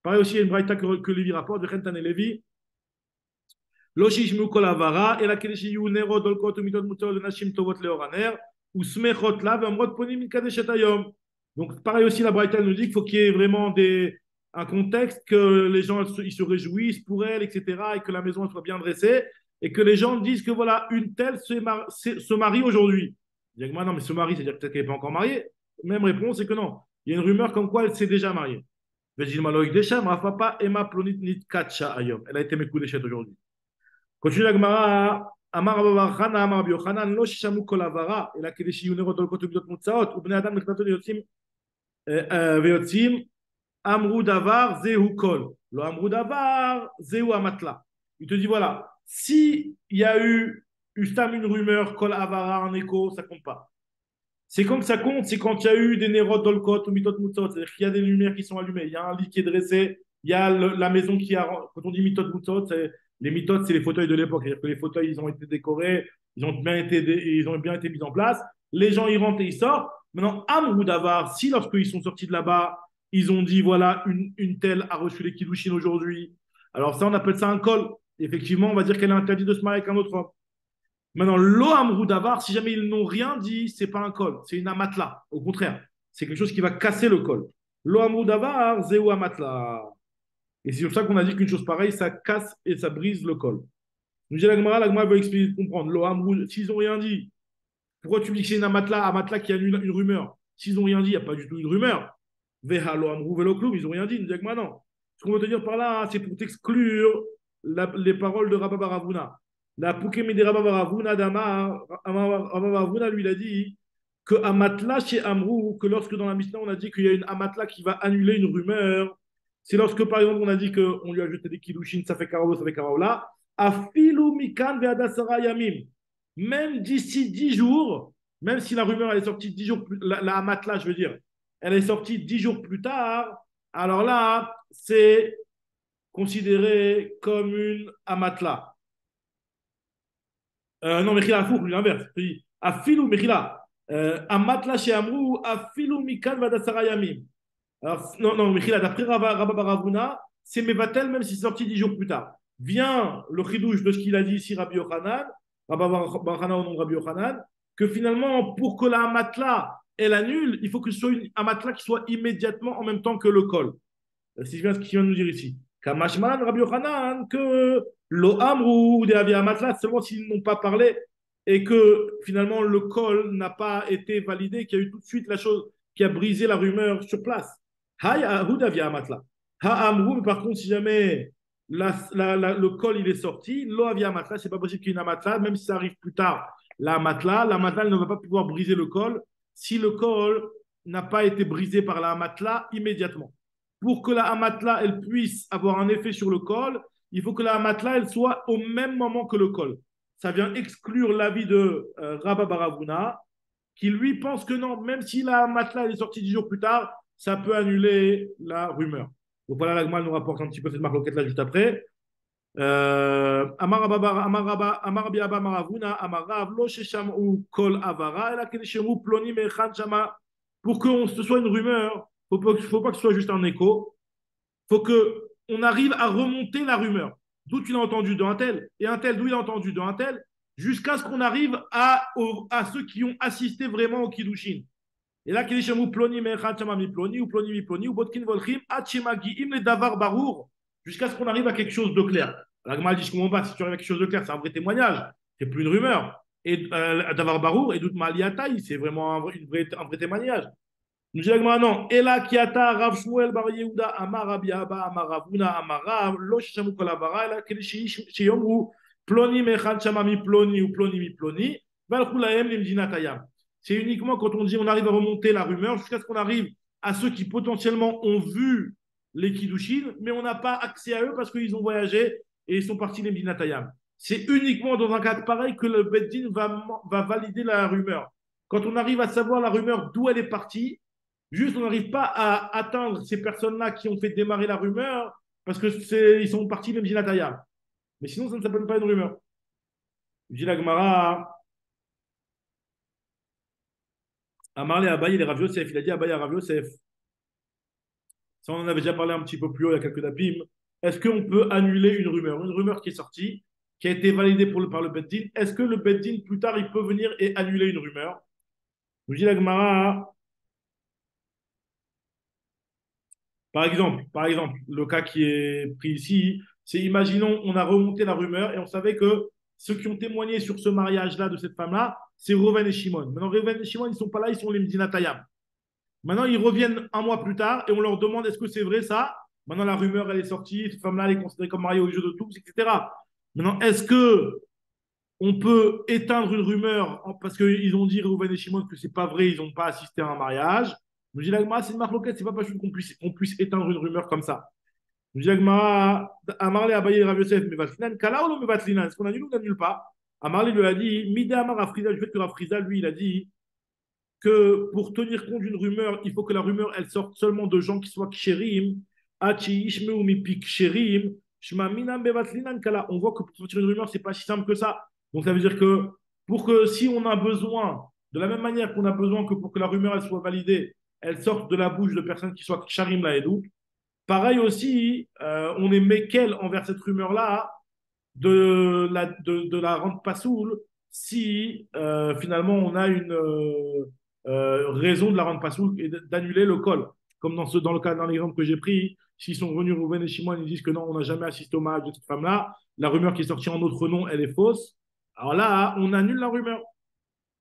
Pareil aussi, il y a une braïta que Lévi rapporte, Vechentan et Lévi. Loshishmu Kolavara, et la Kedeshiyu Nero Dolkot, Mitot Mutot, Nashim Tovot Leoraner. Ou smechot là, donc, pareil aussi, la Braïta nous dit qu'il faut qu'il y ait vraiment un contexte, que les gens ils se réjouissent pour elle, etc., et que la maison elle soit bien dressée, et que les gens disent que voilà, une telle se marie aujourd'hui. Je dis, non, mais se marie, c'est-à-dire peut-être qu'elle n'est pas encore mariée. Même réponse, c'est que non. Il y a une rumeur comme quoi elle s'est déjà mariée. Elle a été Mekoudesh aujourd'hui. Continue la Gemara. אמר רב חנא אמר רבי יוחנן לא ששמעו כל הבהרה אלא כדי שיהיו נרות דולקות ומידות מוצאות ובני אדם נכנתו ויוצאים אמרו דבר זהו קול לא אמרו דבר זהו המטלה. Il te dit voilà, si il y a eu une rumeur kol avara, un écho, ça compte pas. C'est quand que ça compte, c'est quand il y a eu des nérotes dolkot ou mitot mutzot, c'est-à-dire qu'il y a des lumières qui sont allumées, il y a un lit qui est dressé, il y a la maison qui a, quand on dit mitot mutzot, les mitotes, c'est les fauteuils de l'époque. C'est-à-dire que les fauteuils, ils ont été décorés, ils ont bien été mis en place. Les gens, ils rentrent et ils sortent. Maintenant, Amrou Davar, si lorsqu'ils sont sortis de là-bas, ils ont dit, voilà, une telle a reçu les kiddushin aujourd'hui. Alors ça, on appelle ça un col. Effectivement, on va dire qu'elle est interdite de se marier avec un autre homme. Maintenant, lo Amrou Davar, si jamais ils n'ont rien dit, c'est pas un col, c'est une amatla. Au contraire, c'est quelque chose qui va casser le col. Lo Amrou Davar, zéou amatla. Et c'est sur ça qu'on a dit qu'une chose pareille, ça casse et ça brise le col. Nous dit la Gemara veut expliquer, comprendre. S'ils n'ont rien dit, pourquoi tu me dis que c'est un matelas qui a une rumeur? S'ils n'ont rien dit, il n'y a pas du tout une rumeur. Veha lo amrou velo kloum, ils n'ont rien dit. Nous dit la non. Ce qu'on veut te dire par là, c'est pour t'exclure les paroles de Rabba Baravuna. La Poukemi de Rabba Baravuna d'Amar, Rabba Baravuna lui, il a dit que amatla chez Amrou, que lorsque dans la Mishnah, on a dit qu'il y a une amatla qui va annuler une rumeur. C'est lorsque, par exemple, on a dit qu'on lui a jeté des kiddushin, ça fait karaola, ça fait karaola. Afilu mikan ve'adasara yamim. Même d'ici 10 jours, même si la rumeur elle est sortie 10 jours plus, la amatla, je veux dire, elle est sortie 10 jours plus tard, alors là, c'est considéré comme une amatla. Non, Mechila, fou, l'inverse. Afilou, Mechila. Amatla chez Amrou, Afilou Mikan Vadasara Yamim. Alors, non, non, Mechila, d'après Rabba Baravuna, c'est Mevatel, même si c'est sorti 10 jours plus tard. Vient le chidouche de ce qu'il a dit ici, Rabbi Yochanan, Rabba Baravuna au nom de Rabbi Yochanan, que finalement, pour que la amatla elle annule, il faut que ce soit une amatla qui soit immédiatement en même temps que le col. Si je viens ce qu'il vient de nous dire ici. Kamashman, Rabbi Yochanan, que lo amrou ou des aviamatla, seulement s'ils n'ont pas parlé et que finalement le col n'a pas été validé, qu'il y a eu tout de suite la chose qui a brisé la rumeur sur place. Hay ahud aviamatla. Ha amrou, mais par contre, si jamais le col il est sorti, lo aviamatla, c'est pas possible qu'il y ait une amatla, même si ça arrive plus tard. La matla elle ne va pas pouvoir briser le col si le col n'a pas été brisé par la matla immédiatement. Pour que la amatla elle puisse avoir un effet sur le col, il faut que la amatla elle soit au même moment que le col. Ça vient exclure l'avis de Rabba Baravuna, qui lui pense que non, même si la amatla elle est sortie 10 jours plus tard, ça peut annuler la rumeur. Donc voilà, l'Agma nous rapporte un petit peu cette marloquette là juste après. Amar Rabbi Abba Maravuna, Amar Rav, lo shesham'u kol avara, ela keneshemu ploni mechan shama. Pour que ce soit une rumeur, il ne faut pas que ce soit juste un écho. Il faut qu'on arrive à remonter la rumeur. D'où tu l'as entendu d'un tel, et un tel, d'où il a entendu d'un tel, jusqu'à ce qu'on arrive à ceux qui ont assisté vraiment au Kiddushin. Et là, Kilishamu ploni mechan shama mi ploni, ou ploni mi ploni, ou botkin volchim, achemagiim le davar barour, jusqu'à ce qu'on arrive à quelque chose de clair. La Gemara dit, je ne comprends pas, si tu arrives à quelque chose de clair, c'est un vrai témoignage, c'est plus une rumeur. Et davar barour, et doute maliataï, c'est vraiment un vrai témoignage. Nous dit la Gemara, non. Ela kiata Rav Shmuel bar Yehuda, Amar Rabbi Abba, Amar Ravuna, Amar Rav, lo sheshamu kol avara, ela sheyomru ploni mechan shama mi ploni, ou ploni mi ploni, valchou lahem limdinat hayam. C'est uniquement quand on dit on arrive à remonter la rumeur jusqu'à ce qu'on arrive à ceux qui potentiellement ont vu les Kiddushin, mais on n'a pas accès à eux parce qu'ils ont voyagé et ils sont partis les Midinatayam. C'est uniquement dans un cas pareil que le Beddin va valider la rumeur. Quand on arrive à savoir la rumeur d'où elle est partie, juste on n'arrive pas à atteindre ces personnes-là qui ont fait démarrer la rumeur parce qu'ils sont partis les Midinatayam. Mais sinon, ça ne s'appelle pas une rumeur. Je dis la Gemara. Amarle Abaye, les Rav Yosef, il a dit Abaye à Rav Yosef. Ça, on en avait déjà parlé un petit peu plus haut, il y a quelques dapim. Est-ce qu'on peut annuler une rumeur? Une rumeur qui est sortie, qui a été validée par le Beddin. Est-ce que le Beddin, plus tard, il peut venir et annuler une rumeur? Nous dit la Gemara, par exemple, le cas qui est pris ici, c'est imaginons, on a remonté la rumeur et on savait que ceux qui ont témoigné sur ce mariage-là de cette femme-là, c'est Reuven et Shimon. Maintenant, Reuven et Shimon, ils ne sont pas là, ils sont les Medinatayam. Maintenant, ils reviennent un mois plus tard et on leur demande est-ce que c'est vrai ça? Maintenant, la rumeur, elle est sortie, cette femme-là, elle est considérée comme mariée au jeu de tous, etc. Maintenant, est-ce que on peut éteindre une rumeur parce qu'ils ont dit, Reuven et Shimon, que c'est pas vrai, ils n'ont pas assisté à un mariage? Nous dit l'Agma, c'est une marque locale, c'est pas possible qu'on puisse éteindre une rumeur comme ça. Nous dit l'Agma, Amarle Abaye Rav Yosef, mais Vatlinan, Kala ou Mevatlinan? Est-ce qu'on annule ou on n'annule pas? Amarle lui a dit, Mida Amar Afriza, du fait que Rafriza, lui, il a dit que pour tenir compte d'une rumeur, il faut que la rumeur, elle sorte seulement de gens qui soient kshérim, Achi Ishmeu Mipik kshérim, Shma Minam Bevatlinan Kala. On voit que pour sortir une rumeur, c'est pas si simple que ça. Donc ça veut dire que pour que si on a besoin, de la même manière qu'on a besoin que pour que la rumeur elle soit validée, elle sorte de la bouche de personnes qui soient ksharim la edou. Pareil aussi, on est méquel envers cette rumeur-là de la rendre pas saoule si finalement on a une raison de la rendre pas saoule et d'annuler le col. Comme dans le cas, dans l'exemple que j'ai pris, s'ils sont revenus Rouven et Shimon, ils disent que non, on n'a jamais assisté au mariage de cette femme-là, la rumeur qui est sortie en notre nom, elle est fausse. Alors là, on annule la rumeur.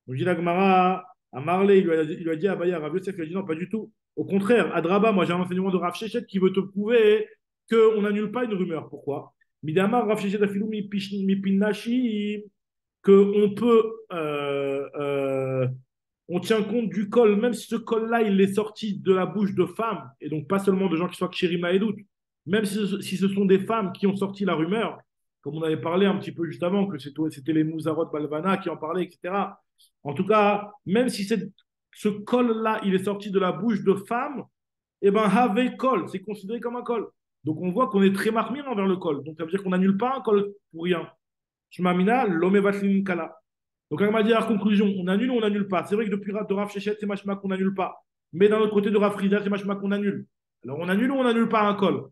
Donc, dit la Gemara à Marley, il lui a dit à Baya, à Rav Yosef, il a dit non, pas du tout. Au contraire, à Draba, moi j'ai un enseignement de Rav Shechet qui veut te prouver qu'on n'annule pas une rumeur. Pourquoi? Midama, Rav Shechet Afilou Mipinashi, qu'on peut, on tient compte du col, même si ce col-là, il est sorti de la bouche de femmes, et donc pas seulement de gens qui soient Kshirima et doute, même si ce sont des femmes qui ont sorti la rumeur, comme on avait parlé un petit peu juste avant, que c'était les Mouzarot Balvana qui en parlaient, etc. En tout cas, même si ce col-là, il est sorti de la bouche de femmes, eh ben, have kol, c'est considéré comme un kol. Donc, on voit qu'on est très marmire envers le kol. Donc, ça veut dire qu'on n'annule pas un kol pour rien. Shmamina, l'ome vatlin kala. Donc, on m'a dit à la conclusion, on annule ou on n'annule pas. C'est vrai que depuis de Rav Shechet, c'est machma qu'on n'annule pas. Mais d'un autre côté de Rav Frida, c'est machma qu'on annule. Alors, on annule ou on n'annule pas un col.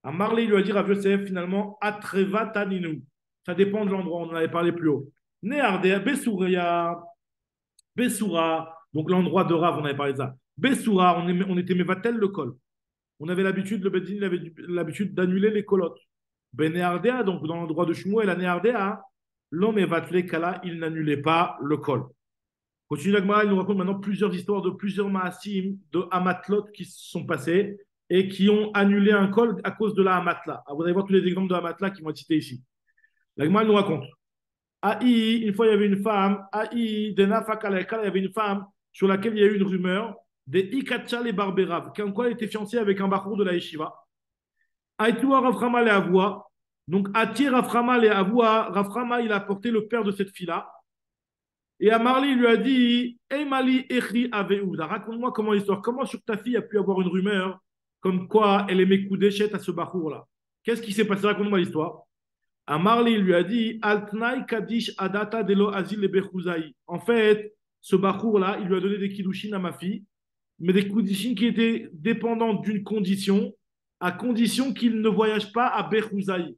À Marley, il lui a dit Rav Yosef, finalement, Atreva taninu. Ça dépend de l'endroit, on en avait parlé plus haut. Néardea, Besouria, Bessoura, donc l'endroit de Rav, on avait parlé de ça. Bessoura, on était Mevatel le col. On avait l'habitude, le Bedin avait l'habitude d'annuler les colottes. Benéardea, donc dans l'endroit de Shmuel, la Néardea, l'homme Evatlé Kala, il n'annulait pas le col. Continue l'Agmara, il nous raconte maintenant plusieurs histoires de plusieurs Maasim, de Hamatlot qui se sont passés et qui ont annulé un col à cause de la Hamatla. Vous allez voir tous les exemples de Hamatla qui vont être cités ici. L'Agmara nous raconte. Aïe, une fois il y avait une femme, Aïe, Denafakalaikala, il y avait une femme sur laquelle il y a eu une rumeur, des Ikachal et Barberav, comme quoi elle était fiancée avec un bachour de la Yeshiva. Aïtoua Raframa et Avoua. Donc, Atir Raframa et Avoua, Raframa, il a apporté le père de cette fille-là. Et à Marley, il lui a dit Mali Echri Aveouda, raconte-moi comment l'histoire, comment sur ta fille a pu avoir une rumeur comme quoi elle aimait Koudéchet à ce bachour-là. Qu'est-ce qui s'est passé? Raconte-moi l'histoire. À Marley, il lui a dit Altnai Kadish Adata Delo Azil Lebechouzaï. En fait, ce bachour-là, il lui a donné des kiddushin à ma fille, mais des kiddushin qui étaient dépendants d'une condition, à condition qu'il ne voyage pas à Bechouzaï,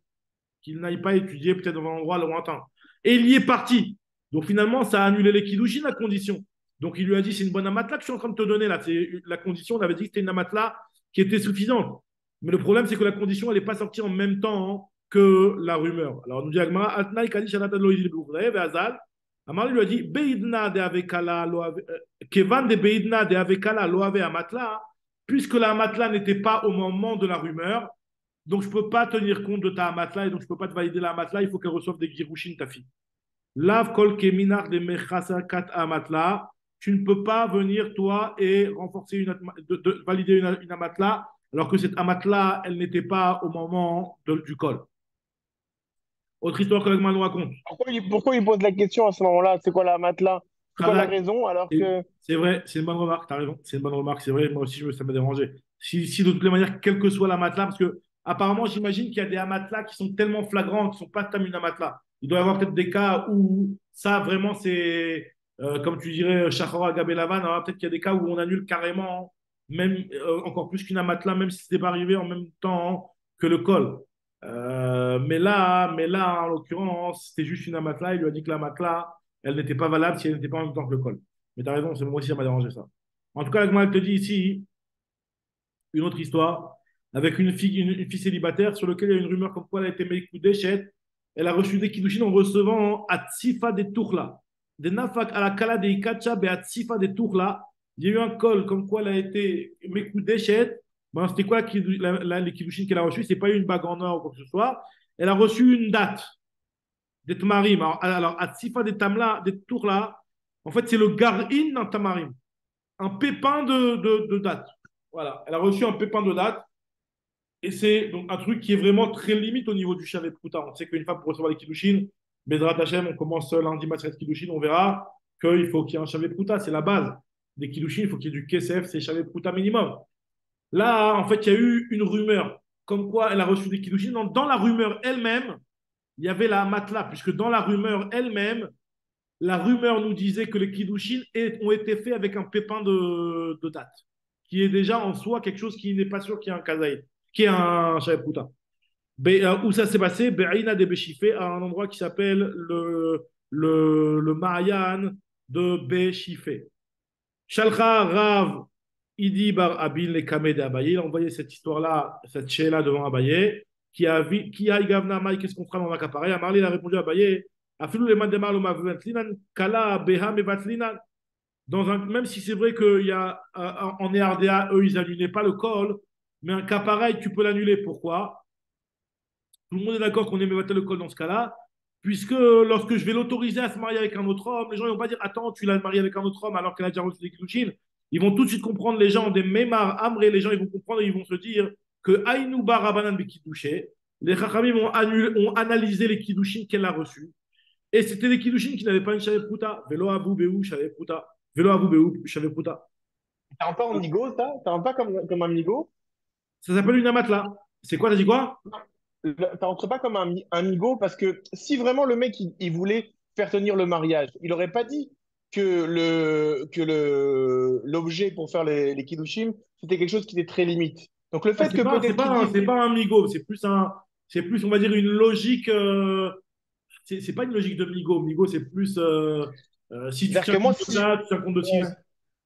qu'il n'aille pas étudier peut-être dans un endroit lointain. Et il y est parti. Donc finalement, ça a annulé les kiddushin, la condition. Donc il lui a dit c'est une bonne amatla que je suis en train de te donner là. C'est la condition, on avait dit que c'était une amatla qui était suffisante. Mais le problème, c'est que la condition, elle n'est pas sortie en même temps que la rumeur. Alors, nous dit Agmara, Atnaï Kadish Anata Loïd Bourré, Azal. Amar lui a dit, Beidna de Avekala, Kevan de Beidna de Avekala, Loave Amatla, puisque la Amatla n'était pas au moment de la rumeur, donc je ne peux pas tenir compte de ta Amatla et donc je ne peux pas te valider la Amatla, il faut qu'elle reçoive des Girushin, ta fille. Lav Kol Keminar de Mechasa Kat Amatla, tu ne peux pas venir, toi, et renforcer de valider une Amatla, alors que cette Amatla, elle n'était pas au moment du col. Autre histoire que l'Agma nous raconte. Pourquoi il pose la question à ce moment-là? C'est quoi la matelas? C'est quoi la raison alors que... C'est vrai, c'est une bonne remarque, tu as raison. C'est une bonne remarque, c'est vrai, moi aussi ça m'a dérangé. Si de toutes les manières, quelle que soit la matelas, parce que apparemment, j'imagine qu'il y a des matelas qui sont tellement flagrants, qui ne sont pas comme une matelas. Il doit y avoir peut-être des cas où ça, vraiment, c'est, comme tu dirais, Shachora Gabelavan, alors peut-être qu'il y a des cas où on annule carrément, même encore plus qu'une matelas, même si ce n'était pas arrivé en même temps que le col. Mais là, en l'occurrence, c'était juste une matelas. Il lui a dit que la matelas, elle n'était pas valable si elle n'était pas en même temps que le col. Mais tu as raison, c'est moi aussi, ça m'a dérangé ça. En tout cas, elle te dit ici une autre histoire avec une fille célibataire sur laquelle il y a une rumeur comme quoi elle a été Meikoudéchet. Elle a reçu des kiddushin en recevant Atsifa des Tourla. Des Nafak à la Kala des Ikacha, et Atsifa des Tourla. Il y a eu un col comme quoi elle a été Meikoudéchet. Ben, c'était quoi les kiddushin qu'elle a reçu? C'est pas une bague en or ou quoi que ce soit. Elle a reçu une date des Tamarim. Alors Atsifa des Tamla, des Tourla, en fait, c'est le garin d'un Tamarim. Un pépin de date. Voilà. Elle a reçu un pépin de date. Et c'est donc un truc qui est vraiment très limite au niveau du Shavet Pruta. On sait qu'une femme pour recevoir les Kiddushin, Bezrat Hashem, on commence lundi, Maseret Kiddushin, on verra qu'il faut qu'il y ait un Shavet Pruta. C'est la base des Kiddushin. Il faut qu'il y ait du Kesef, c'est Shavet Pruta minimum. Là, en fait, il y a eu une rumeur comme quoi elle a reçu des Kiddushin. Dans la rumeur elle-même, il y avait la matelas, puisque dans la rumeur elle-même, la rumeur nous disait que les Kiddushin ont été faits avec un pépin de date, qui est déjà en soi quelque chose qui n'est pas sûr qu'il y ait un kazaï, qui est un Shavuot. Où ça s'est passé? Be'ina de Béchifé, à un endroit qui s'appelle le Maayan de Béchifé. Shalcha Rav Idi Bar Abin le Kameh de Abaye. Il a envoyé cette histoire-là, cette chéla devant Abaye, qui a Igavna Maï, qu'est-ce qu'on fera dans l'accaparé? Amarli, il a répondu à Abaye. Même si c'est vrai qu'il y a en ERDA, eux, ils n'annulaient pas le col, mais un cas pareil, tu peux l'annuler. Pourquoi? Tout le monde est d'accord qu'on aimait le col dans ce cas-là, puisque lorsque je vais l'autoriser à se marier avec un autre homme, les gens ne vont pas dire attends, tu l'as marié avec un autre homme alors qu'elle a déjà reçu des kiddushin. Ils vont tout de suite comprendre, les gens des Memar, Amré, les gens ils vont comprendre et ils vont se dire que Aïnouba Rabanan Bekidouché, les Chachamim ont analysé les kiddushin qu'elle a reçus. Et c'était des kiddushin qui n'avaient pas une Shavuot Pruta. Velo Avou Beou Shavuot Pruta. Velo Avou Beou Shavuot Pruta. T'as un pas en migo, ça? T'as un pas comme un migo? Ça s'appelle une amatla. C'est quoi, t'as dit quoi? Ça rentre pas comme un migo parce que si vraiment le mec il voulait faire tenir le mariage, il aurait pas dit que l'objet pour faire les kiddushin, c'était quelque chose qui était très limite. Donc le Ah, fait que peut-être qu'il dise c'est pas un migo, c'est plus, on va dire, une logique. C'est pas une logique de migo. Migo, c'est plus si tu c'est-à-dire tiens que moi compte de si là, tu tiens compte de ci. ouais,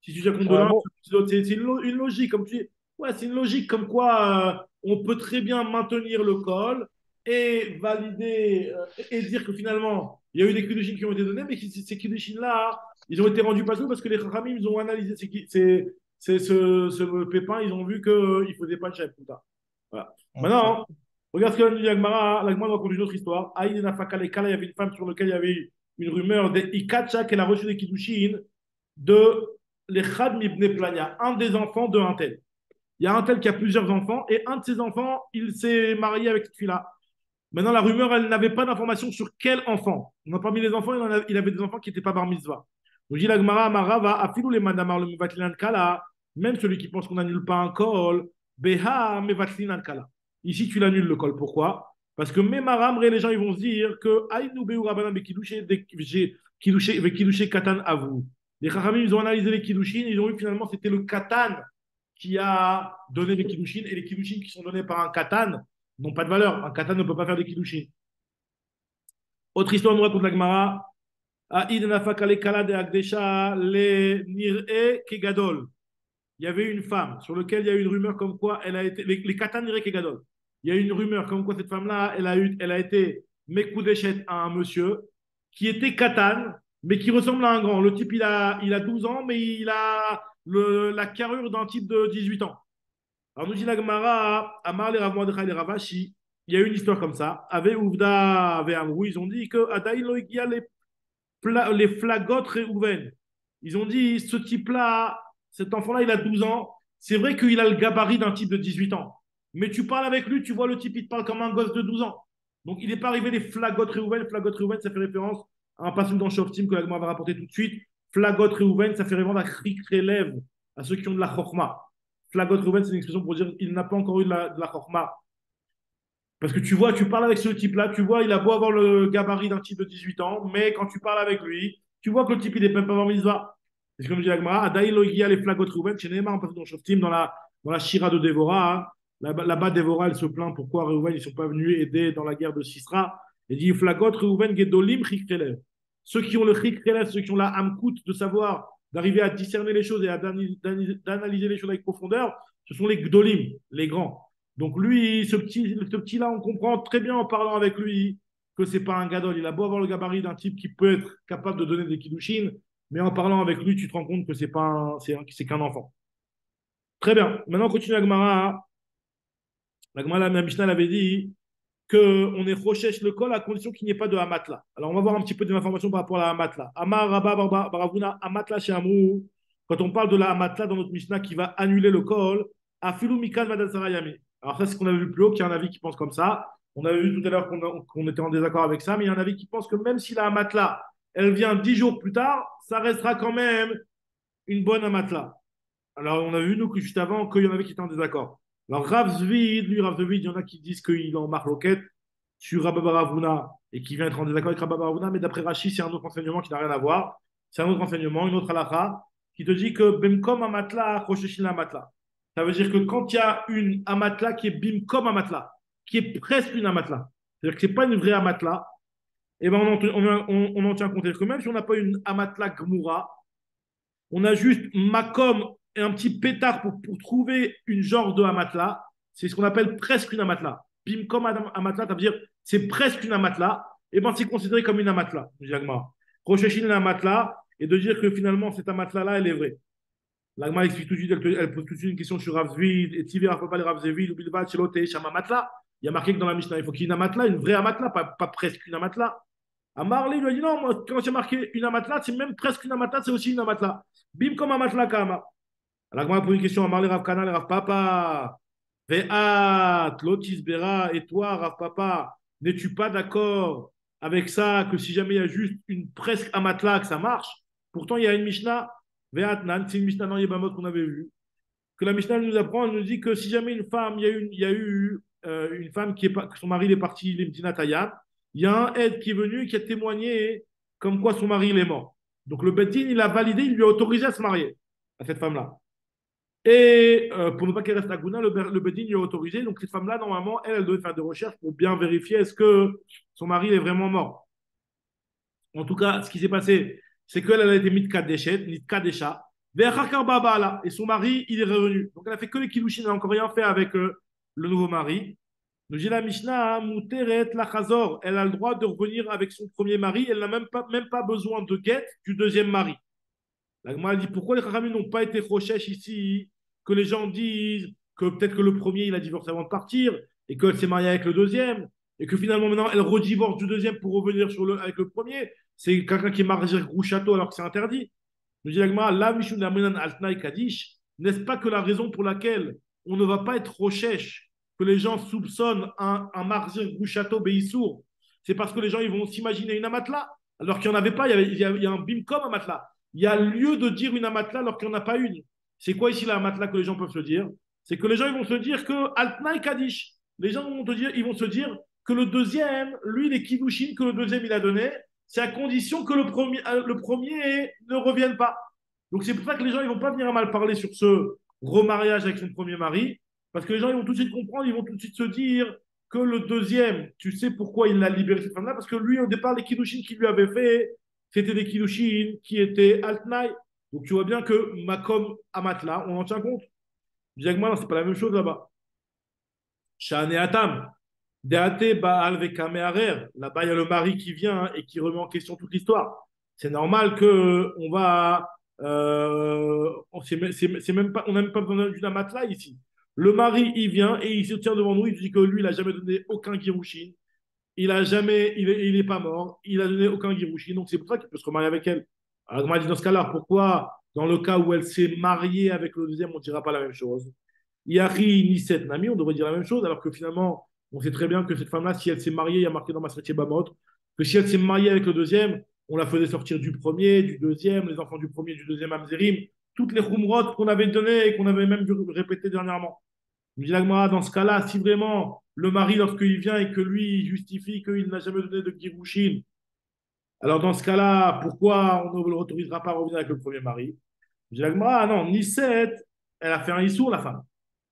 Si tu tiens compte de ouais, l'un, bon, tu tiens compte de l'autre. C'est une logique, comme tu dis. Ouais, c'est une logique comme quoi on peut très bien maintenir le col et valider et dire que finalement, il y a eu des kiddushin qui ont été donnés, mais ces kiddushin-là, ils ont été rendus pas parce que les Chachamim, ils ont analysé ce pépin, ils ont vu qu'il ne faisait pas de chef. Voilà. ok. Maintenant, regarde ce que nous dit l'Agmara. L'Agmara nous raconte une autre histoire. Aïe, Nafaka Lekala, il y avait une femme sur laquelle il y avait une rumeur d'Ikacha qu'elle a reçu des Kiddushin de l'Echad Mibne Plania, un des enfants de un tel. Il y a un tel qui a plusieurs enfants et un de ses enfants, il s'est marié avec cette fille-là. Maintenant, la rumeur, elle n'avait pas d'informations sur quel enfant. Donc, parmi les enfants, il avait des enfants qui n'étaient pas bar mitzvah. Donc, dit l'Agmara, Amara va afilou les madamar le mevatlinan kala, même celui qui pense qu'on n'annule pas un col, beha mevatlinan kala. Ici, tu l'annules le col. Pourquoi? Parce que Memaram, les gens ils vont se dire que Aïnou Beu Rabbanan Bekidouché Katan à vous. Les Chachamim, ils ont analysé les Kiddushin, ils ont vu finalement c'était le Katan qui a donné les Kiddushin et les Kiddushin qui sont donnés par un Katan n'ont pas de valeur. Un Katan ne peut pas faire des Kiddushin. Autre histoire nous raconte la Gemara. Aïd Nafakale Kala de Agdesha le Nir'e Kegadol. Il y avait une femme sur laquelle il y a eu une rumeur comme quoi elle a été. Les Katan Nir'e Kegadol. Il y a eu une rumeur comme quoi cette femme-là, elle a été Mekoudeshet à un monsieur qui était Katan, mais qui ressemble à un grand. Le type, il a 12 ans, mais il a la carrure d'un type de 18 ans. Alors nous dit la Gemara, Amar les Rav Mordechai les Ravashi, il y a eu une histoire comme ça. Avec Ouvda, avec Amrou, ils ont dit que Adaï Loïkia, les flagotes Réhouven. Ils ont dit, ce type-là, cet enfant-là, il a 12 ans. C'est vrai qu'il a le gabarit d'un type de 18 ans. Mais tu parles avec lui, tu vois le type, il te parle comme un gosse de 12 ans. Donc il n'est pas arrivé les flagotes Réhouven. Flagotes Réhouven, ça fait référence à un passage dans Shoftim que la Gemara va rapporter tout de suite. Flagotes Réhouven, ça fait référence à Chrik Relève, à ceux qui ont de la chorma. Flagot Reuven, c'est une expression pour dire il n'a pas encore eu de la chorma. Parce que tu vois, tu parles avec ce type-là, tu vois, il a beau avoir le gabarit d'un type de 18 ans, mais quand tu parles avec lui, tu vois que le type, il n'est même pas avoir mitzvah. C'est comme dit l'Agmara, Adaï Loïgia les flagot Reuven, chez Neymar, on passe dans Shoftim, dans la Shira de Dévora. Hein. Là-bas, Dévora, elle se plaint pourquoi Reuven, ils ne sont pas venus aider dans la guerre de Sisra. Elle dit flagot Reuven Gedolim Chikrelev. Ceux qui ont le Chikrelev, ceux qui ont la Hamkout de savoir, d'arriver à discerner les choses et à d'analyser les choses avec profondeur, ce sont les Gdolim, les grands. Donc lui, ce petit-là, on comprend très bien en parlant avec lui que c'est pas un gadol. Il a beau avoir le gabarit d'un type qui peut être capable de donner des kiddushin, mais en parlant avec lui, tu te rends compte que c'est qu'un enfant. Très bien. Maintenant, on continue la Gemara. La Gemara, la Mishnah l'avait dit qu'on est rochesh le col à condition qu'il n'y ait pas de hamatla. Alors, on va voir un petit peu d'informations par rapport à la hamatla. Amar Rabba Baravuna hamatla chez Amrou. Quand on parle de la hamatla dans notre Mishnah qui va annuler le col, afilu mikan vadan sarayami. Alors, ça, c'est ce qu'on avait vu plus haut, qu'il y a un avis qui pense comme ça. On avait vu tout à l'heure qu'on était en désaccord avec ça, mais il y a un avis qui pense que même si la hamatla, elle vient 10 jours plus tard, ça restera quand même une bonne hamatla. Alors, on a vu, nous, que juste avant, qu'il y en avait qui étaient en désaccord. Alors, Rav Zvid, lui, Rav Zvid, il y en a qui disent qu'il est en marloquette sur Rabba Baravuna et qui vient être en désaccord avec Rabba Baravuna, mais d'après Rashi, c'est un autre enseignement qui n'a rien à voir. C'est un autre enseignement, une autre halakha, qui te dit que Bimkom Amatla, Rosheshin Amatla. Ça veut dire que quand il y a une Amatla qui est Bimkom Amatla, qui est presque une Amatla, c'est-à-dire que ce n'est pas une vraie Amatla, et ben on en tient compte. C'est-à-dire que même si on n'a pas une Amatla Gmoura, on a juste Makom et un petit pétard pour trouver une genre de amatla. C'est ce qu'on appelle presque une amatla. Bim comme amatla, ça veut dire c'est presque une amatla. Et ben c'est considéré comme une amatla. Rochechine une amatla et de dire que finalement cette amatla-là, elle est vraie. L'agma explique tout de suite, elle pose tout de suite une question sur Ravzvid, et Tivi Rafapal Ravzvid, ou Bilvat, Shelote, Shamamatla. Il y a marqué que dans la Mishnah, il faut qu'il y ait une amatla, une vraie amatla, pas presque une amatla. Amarli lui a dit non, moi, quand j'ai marqué une amatla, c'est même presque une amatla, c'est aussi une amatla. Bim comme amatla kama. Alors, moi, pour une question, Amarli Rav Kana, Rav Papa. Ve'at, Lotis Bera, et toi, Rav Papa, n'es-tu pas d'accord avec ça, que si jamais il y a juste une presque amatla, que ça marche? Pourtant, il y a une Mishnah, Ve'atnan, c'est une Mishnah dans Yebamot qu'on avait vu. Que la Mishnah nous apprend, elle nous dit que si jamais une femme, il y a eu une femme que son mari il est parti, il est Medina Tayyab, il y a un aide qui est venu et qui a témoigné comme quoi son mari il est mort. Donc le Beth Din, il a validé, il lui a autorisé à se marier à cette femme-là. Et pour ne pas qu'elle reste à Gouna, le Beth Din lui a autorisé. Donc cette femme-là, normalement, elle devait faire des recherches pour bien vérifier est-ce que son mari est vraiment mort. En tout cas, ce qui s'est passé, c'est qu'elle a été mise Kadesha, et son mari, il est revenu. Donc, elle a fait que les kilouchines, elle n'a encore rien fait avec le nouveau mari. Nous dit la Mishnah, Mouteret la Chazor, elle a le droit de revenir avec son premier mari, elle n'a même pas besoin de guette du deuxième mari. La Gemara dit pourquoi les Chachamim n'ont pas été rochèches ici, que les gens disent que peut-être que le premier il a divorcé avant de partir et qu'elle s'est mariée avec le deuxième et que finalement maintenant elle redivorce du deuxième pour revenir avec le premier. C'est quelqu'un qui est marié gros château alors que c'est interdit. Nous dit la Gemara, la Mishun Amenan Altnaï Kadish, n'est-ce pas que la raison pour laquelle on ne va pas être rochèche, que les gens soupçonnent un marzir gros château Beissour, c'est parce que les gens ils vont s'imaginer une amatla alors qu'il n'y en avait pas, il y a un bimkom amatla. Il y a lieu de dire une amatla alors qu'il n'y en a pas une. C'est quoi ici la amatla que les gens peuvent se dire? C'est que les gens ils vont se dire que Altnaï Kadish. Les gens ils vont se dire que le deuxième, lui, les kiddushin que le deuxième il a donné, c'est à condition que le premier ne revienne pas. Donc c'est pour ça que les gens ils vont pas venir à mal parler sur ce remariage avec son premier mari, parce que les gens ils vont tout de suite comprendre, ils vont tout de suite se dire que le deuxième, tu sais pourquoi il l'a libéré cette femme-là, parce que lui au départ les kiddushin qu'il lui avait fait, c'était des kiddushin qui étaient altnaï. Donc tu vois bien que Makom Amatla, on en tient compte. Diagma, c'est pas la même chose là-bas. Shane Atam. Deate Baal Vekamearer. Là-bas, il y a le mari qui vient et qui remet en question toute l'histoire. C'est normal que on va. C'est même pas, on n'a même pas besoin d'une matelas ici. Le mari, il vient et il se tient devant nous. Il dit que lui, il n'a jamais donné aucun girushin. Il a jamais, il est pas mort. Il a donné aucun girushin. Donc c'est pour ça qu'il peut se remarier avec elle. Alors, on m'a dit dans ce cas-là, pourquoi dans le cas où elle s'est mariée avec le deuxième, on ne dira pas la même chose? Yari Niset Nami, on devrait dire la même chose, alors que finalement, on sait très bien que cette femme-là, si elle s'est mariée, il y a marqué dans ma Bamot, que si elle s'est mariée avec le deuxième, on la faisait sortir du premier, du deuxième, les enfants du premier, du deuxième Amzerim, toutes les khumrot qu'on avait données et qu'on avait même répétées dernièrement. Je dis dans ce cas-là, si vraiment le mari, lorsqu'il vient et que lui il justifie qu'il n'a jamais donné de Girushin, alors dans ce cas-là, pourquoi on ne le autorisera pas à revenir avec le premier mari? Je dis non, Niset, elle a fait un issour, la femme.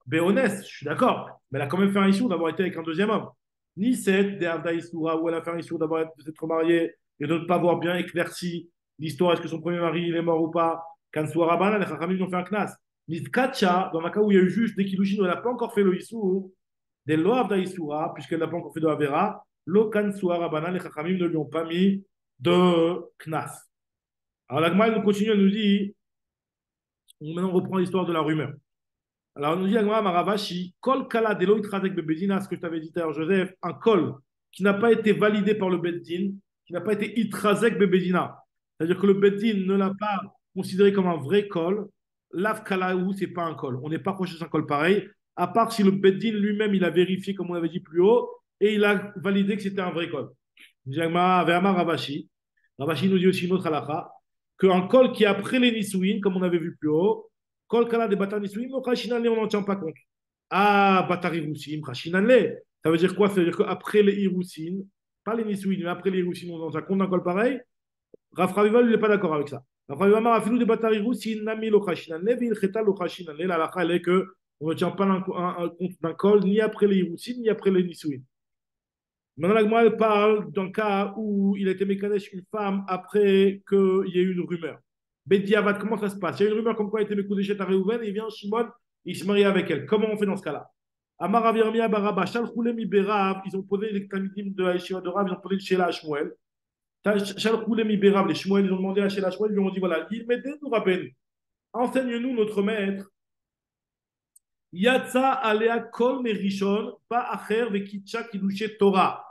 Béonès, je suis d'accord, mais elle a quand même fait un issue d'avoir été avec un deuxième homme. Ni cette d'Arda Issoura, où elle a fait un issue d'avoir s'être mariée et de ne pas avoir bien éclairci l'histoire, est-ce que son premier mari il est mort ou pas. Quand Rabana, les Chachamim ont fait un knas. Ni Kacha, dans le cas où il y a eu juste des Kilushin où elle n'a pas encore fait le issue, des Lo Avda Issoura, puisqu'elle n'a pas encore fait de Avera, Lo Kansua Rabana, les Chachamim ne lui ont pas mis de knas. Alors la nous continue, elle nous dit, maintenant on reprend l'histoire de la rumeur. Alors, on nous dit Agmara Maravashi, Kol Kala Delo Itrazek Bebedina, ce que je t'avais dit tout à l'heure, Joseph, un kol qui n'a pas été validé par le Beddin, qui n'a pas été Itrazek Bebedina. C'est-à-dire que le Beddin ne l'a pas considéré comme un vrai kol. Lav Kalaou, ce n'est pas un kol. On n'est pas proche d'un kol pareil, à part si le Beddin lui-même, il a vérifié, comme on avait dit plus haut, et il a validé que c'était un vrai kol. Nous dit Agmara Ve'amar Ravashi. Ravashi nous dit aussi une autre halakha, qu'un kol qui est après les Nisouin, comme on avait vu plus haut, Kol Kala des Batar Nisouim, on n'en tient pas compte. Ah, Batar Iroussim, Khashinanle. Ça veut dire quoi? Ça veut dire qu'après les Iroussim, pas les Nisouim, mais après les Iroussim, on en tient compte d'un kol pareil. Rav Ravival, il n'est pas d'accord avec ça. Rav Ravival a fait des Batar Iroussim, Nami lo Khashinanle, il Kheta lo Khashinanle. La halakha, elle est qu'on ne tient pas compte d'un kol ni après les Iroussim, ni après les Nisouim. Maintenant, la Gemara, elle parle d'un cas où il a été mécanisé une femme après qu'il y ait eu une rumeur. Bediavad, comment ça se passe? Il y a une rumeur comme quoi il était mécoudéchet à Réhouven et il vient Shimon, il se marie avec elle. Comment on fait dans ce cas-là? Amar Avirmia Baraba, Shalchoulem Iberav, ils ont posé les Talmidim de la Yeshiva de Rav, ils ont posé le Shela à Shmuel. Shalchoulem Iberav, les Shmuel, ils ont demandé à Shela Shmuel, ils lui ont dit voilà, il m'aide nous rappelle, enseigne-nous notre maître. Yatsa alea kol merishon, pas acher vekitcha kidushet Torah.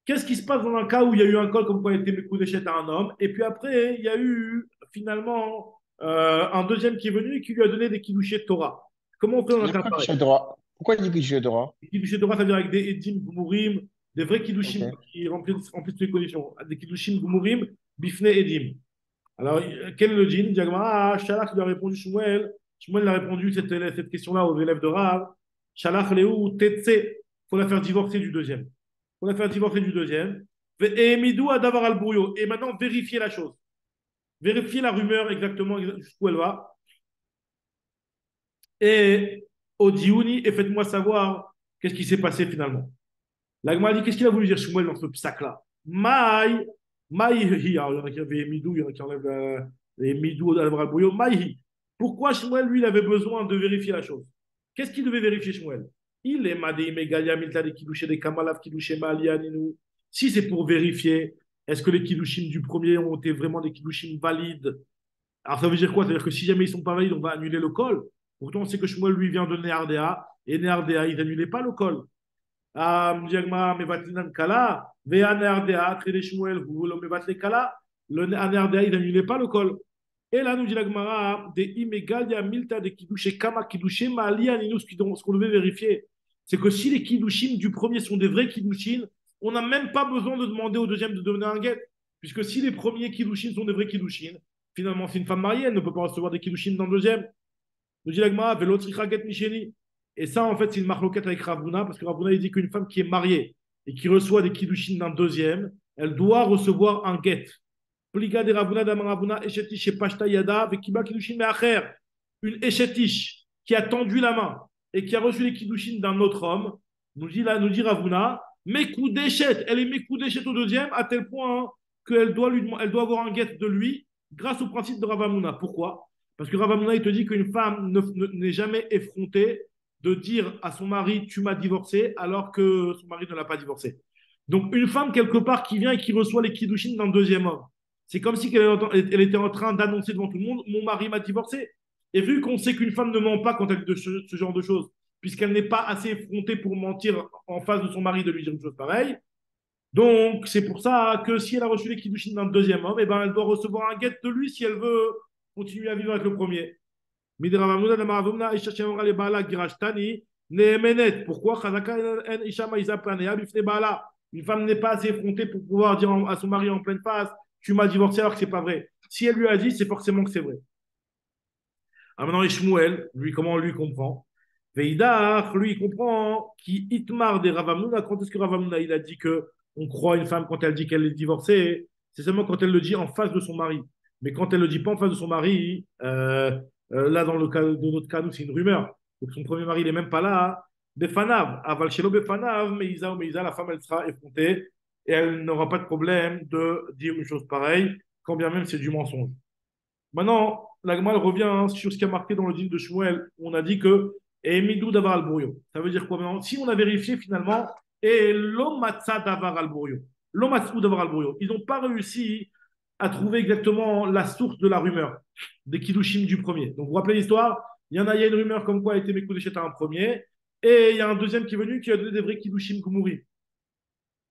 Qu'est-ce qui se passe dans un cas où il y a eu un col comme quoi il était mécoudéchet à un homme, et puis après, il y a eu finalement un deuxième qui est venu et qui lui a donné des kidouchés de Torah. Comment on fait Ça dans veut un dire cas quoi, pareil? Kishet droit? Pourquoi il dit Kishet droit? Les kidouchés de Torah, ça veut dire avec des edim, gumurim, des vrais kidouchim Ok. qui remplissent toutes les conditions. Des kidouchim, gumurim, bifne, edim. Alors, quel est le djinn? Il dit ah, Shalach lui a répondu Shmuel. Shmuel a répondu cette question-là aux élèves de Rav. Shalach Léou, Tetse. Il faut la faire divorcer du deuxième. Il faut la faire divorcer du deuxième. Et Midou a d'avoir al brouillot. Et maintenant, vérifiez la chose. Vérifiez la rumeur exactement jusqu'où elle va. Et au Diouni, et faites-moi savoir qu'est-ce qui s'est passé finalement. L'Agma dit qu'est-ce qu'il a voulu dire Shmuel dans ce sac-là. Maï, Maïhi. Alors, il y en a qui avaient Midou, il y en a qui enlèvent les Midou d'avoir al brouillot. Maïhi. Pourquoi Shmuel, lui, il avait besoin de vérifier la chose? Qu'est-ce qu'il devait vérifier, Shmuel? Il est Madei Megalia Milta des Kidouché des Kamalav Kidouché Malianinu. Si c'est pour vérifier, est-ce que les Kidouchim du premier ont été vraiment des Kidouchim valides? Alors ça veut dire quoi? Ça veut dire que si jamais ils ne sont pas valides, on va annuler le col. Pourtant, on sait que Shmuel, lui, vient de Néardéa. Et Néardéa, ils n'annulaient pas le col. Ah, Mdiagma, Mevatlinan Kala. Vea Néardéa, Trede Shmuel, vous voulez Mevatle Kala. Le Néardéa, ils n'annulaient pas le col. Et là, nous dit la Gemara, des Imegalia Milta, des Kidouché Kama, Kidouché Malia, Nino, ce qu'on devait vérifier, c'est que si les Kidouchim du premier sont des vrais Kidouchim, on n'a même pas besoin de demander au deuxième de donner un guet. Puisque si les premiers Kidouchim sont des vrais Kidouchim, finalement, c'est une femme mariée, elle ne peut pas recevoir des Kidouchim dans le deuxième. Nous dit la Gemara, Velotricha Get Micheli. Et ça, en fait, c'est une marloquette avec Ravuna, parce que Ravuna, il dit qu'une femme qui est mariée et qui reçoit des Kidouchim d'un deuxième, elle doit recevoir un guet. Pliga de Ravuna d'Amaravuna, Eshetish et Pashta Yada, Vekiba Kidushin Meacher. Une Eshetish qui a tendu la main et qui a reçu les Kidushin d'un autre homme, nous dit Ravuna, Mekou Deshet, elle est Mekou Deshet au deuxième, à tel point qu'elle doit, elle doit avoir un guet de lui grâce au principe de Ravamuna. Pourquoi? Parce que Ravamuna, il te dit qu'une femme n'est jamais effrontée de dire à son mari, tu m'as divorcé, alors que son mari ne l'a pas divorcé. Donc, une femme, quelque part, qui vient et qui reçoit les Kidushin d'un deuxième homme, c'est comme si elle était en train d'annoncer devant tout le monde, mon mari m'a divorcé. Et vu qu'on sait qu'une femme ne ment pas quand elle dit ce genre de choses, puisqu'elle n'est pas assez effrontée pour mentir en face de son mari de lui dire une chose pareille, donc c'est pour ça que si elle a reçu les Kiddushin d'un deuxième homme, eh ben, elle doit recevoir un guet de lui si elle veut continuer à vivre avec le premier. Pourquoi une femme n'est pas assez effrontée pour pouvoir dire à son mari en pleine face, tu m'as divorcé alors que c'est pas vrai. Si elle lui a dit, c'est forcément que c'est vrai. Alors maintenant, Shmuel, lui, comment lui comprend? Veidach, lui, il comprend qui itmar des Ravamnouna. Quand est-ce que Ravamnouna, il a dit que on croit une femme quand elle dit qu'elle est divorcée? C'est seulement quand elle le dit en face de son mari. Mais quand elle ne le dit pas en face de son mari, là, dans le cas de notre cas, nous, c'est une rumeur. Donc son premier mari, il n'est même pas là. Befanav, aval shelo befanav, Meïsa ou Meïsa, la femme, elle sera effrontée et elle n'aura pas de problème de dire une chose pareille, quand bien même c'est du mensonge. Maintenant, la Gemara revient sur ce qui a marqué dans le dîme de Shmuel. On a dit que et midou davar al brouillon. Ça veut dire quoi maintenant? Si on a vérifié finalement, et l'omatsa davar al brouillon. L'omatsu davar al brouillon. Ils n'ont pas réussi à trouver exactement la source de la rumeur des Kiddushim du premier. Donc, vous vous rappelez l'histoire? Il y a une rumeur comme quoi a été Mekoudeshet à un premier, et il y a un deuxième qui est venu qui a donné des vrais Kiddushim Gumuri.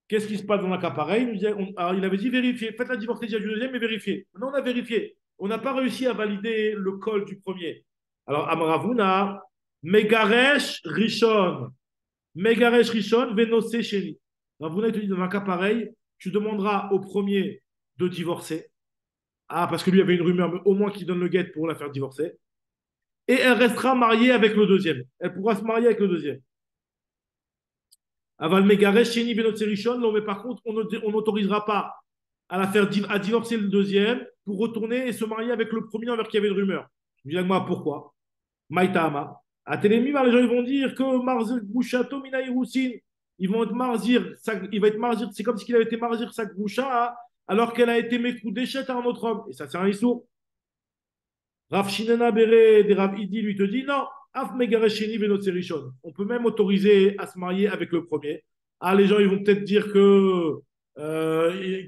Qu'est-ce qui se passe dans un cas pareil? Alors, il avait dit vérifier, faites la divorce déjà du deuxième, mais vérifiez. Maintenant, on a vérifié. On n'a pas réussi à valider le col du premier. Alors, Amravuna, Megaresh Rishon. Megaresh Rishon, Venose Sheni. Ravuna, il te dit dans un cas pareil, tu demanderas au premier de divorcer. Ah, parce que lui avait une rumeur, mais au moins qu'il donne le guet pour la faire divorcer. Et elle restera mariée avec le deuxième. Elle pourra se marier avec le deuxième. Aval Megaresh Sheni Venose Rishon, non, mais par contre, on n'autorisera pas à la faire à divorcer le deuxième pour retourner et se marier avec le premier envers qui avait une rumeur. Je dis moi pourquoi? Maïtama. À Télémimar, les gens ils vont dire que Marzir Bouchato Mina Iroussine, ils vont être Marzir, il va être Marzir, c'est comme s'il avait été Marzir sa Boucha, alors qu'elle a été Mekou Déchet à un autre homme. Et ça, c'est un issour. Rav Shinena Bere des Rav Idi lui te dit non, Af Megaresheni Venotserichon. On peut même autoriser à se marier avec le premier. Ah, les gens ils vont peut-être dire que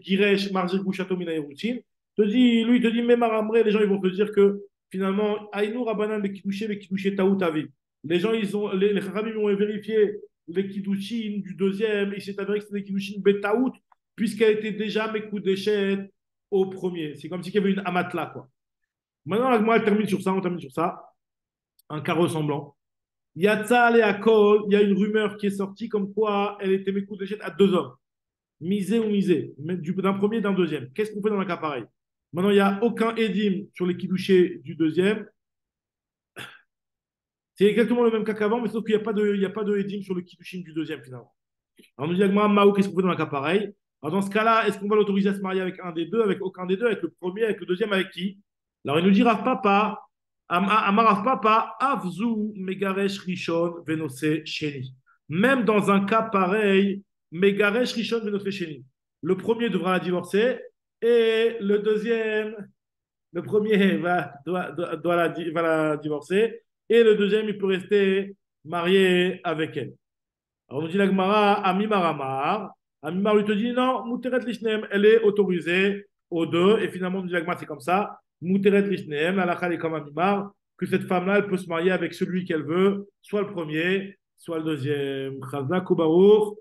Giresh Marzir Bouchato Mina Iroussine. Lui, il te dit, même Aramre, les gens ils vont te dire que finalement, Aïnou Rabanan, les Kidouché Taout Avi. Les gens, les Khamim ont vérifié les Kiddushin du deuxième, et c'est avéré que c'était des Kiddushin Betaout, puisqu'elle était déjà Mekou Déchet au premier. C'est comme s'il y avait une amatla, quoi. Maintenant, moi, on termine sur ça. Un cas ressemblant. Yatsa et Akol, il y a une rumeur qui est sortie comme quoi elle était Mekou Déchet à deux hommes. Misé ou misé, d'un premier et d'un deuxième. Qu'est-ce qu'on fait dans un cas pareil? Maintenant, il n'y a aucun édim sur les kiddushés du deuxième. C'est exactement le même cas qu'avant, mais sauf qu'il n'y a pas de édim sur le kiddushin du deuxième, finalement. Alors, on nous dit, Mao, qu'est-ce qu'on fait dans un cas pareil? Alors, dans ce cas-là, est-ce qu'on va l'autoriser à se marier avec un des deux, avec aucun des deux, avec le premier, avec le deuxième, avec qui? Alors, il nous dit, Rav Papa, Amar Rav Papa, Avzu, Megaresh Rishon, Venose Sheni. Même dans un cas pareil, Megaresh Rishon, Venose Sheni. Le premier devra la divorcer et le deuxième, le premier va la divorcer et le deuxième, il peut rester marié avec elle. Alors, on nous dit la Gemara, Amimaramar. Amimar lui te dit non, Mouteret Lishnem, elle est autorisée aux deux. Et finalement, on nous dit la Gemara, c'est comme ça. Mouteret Lishnem, la Lachal est comme Amimar, que cette femme-là, elle peut se marier avec celui qu'elle veut, soit le premier, soit le deuxième. Chazak ou Baruch.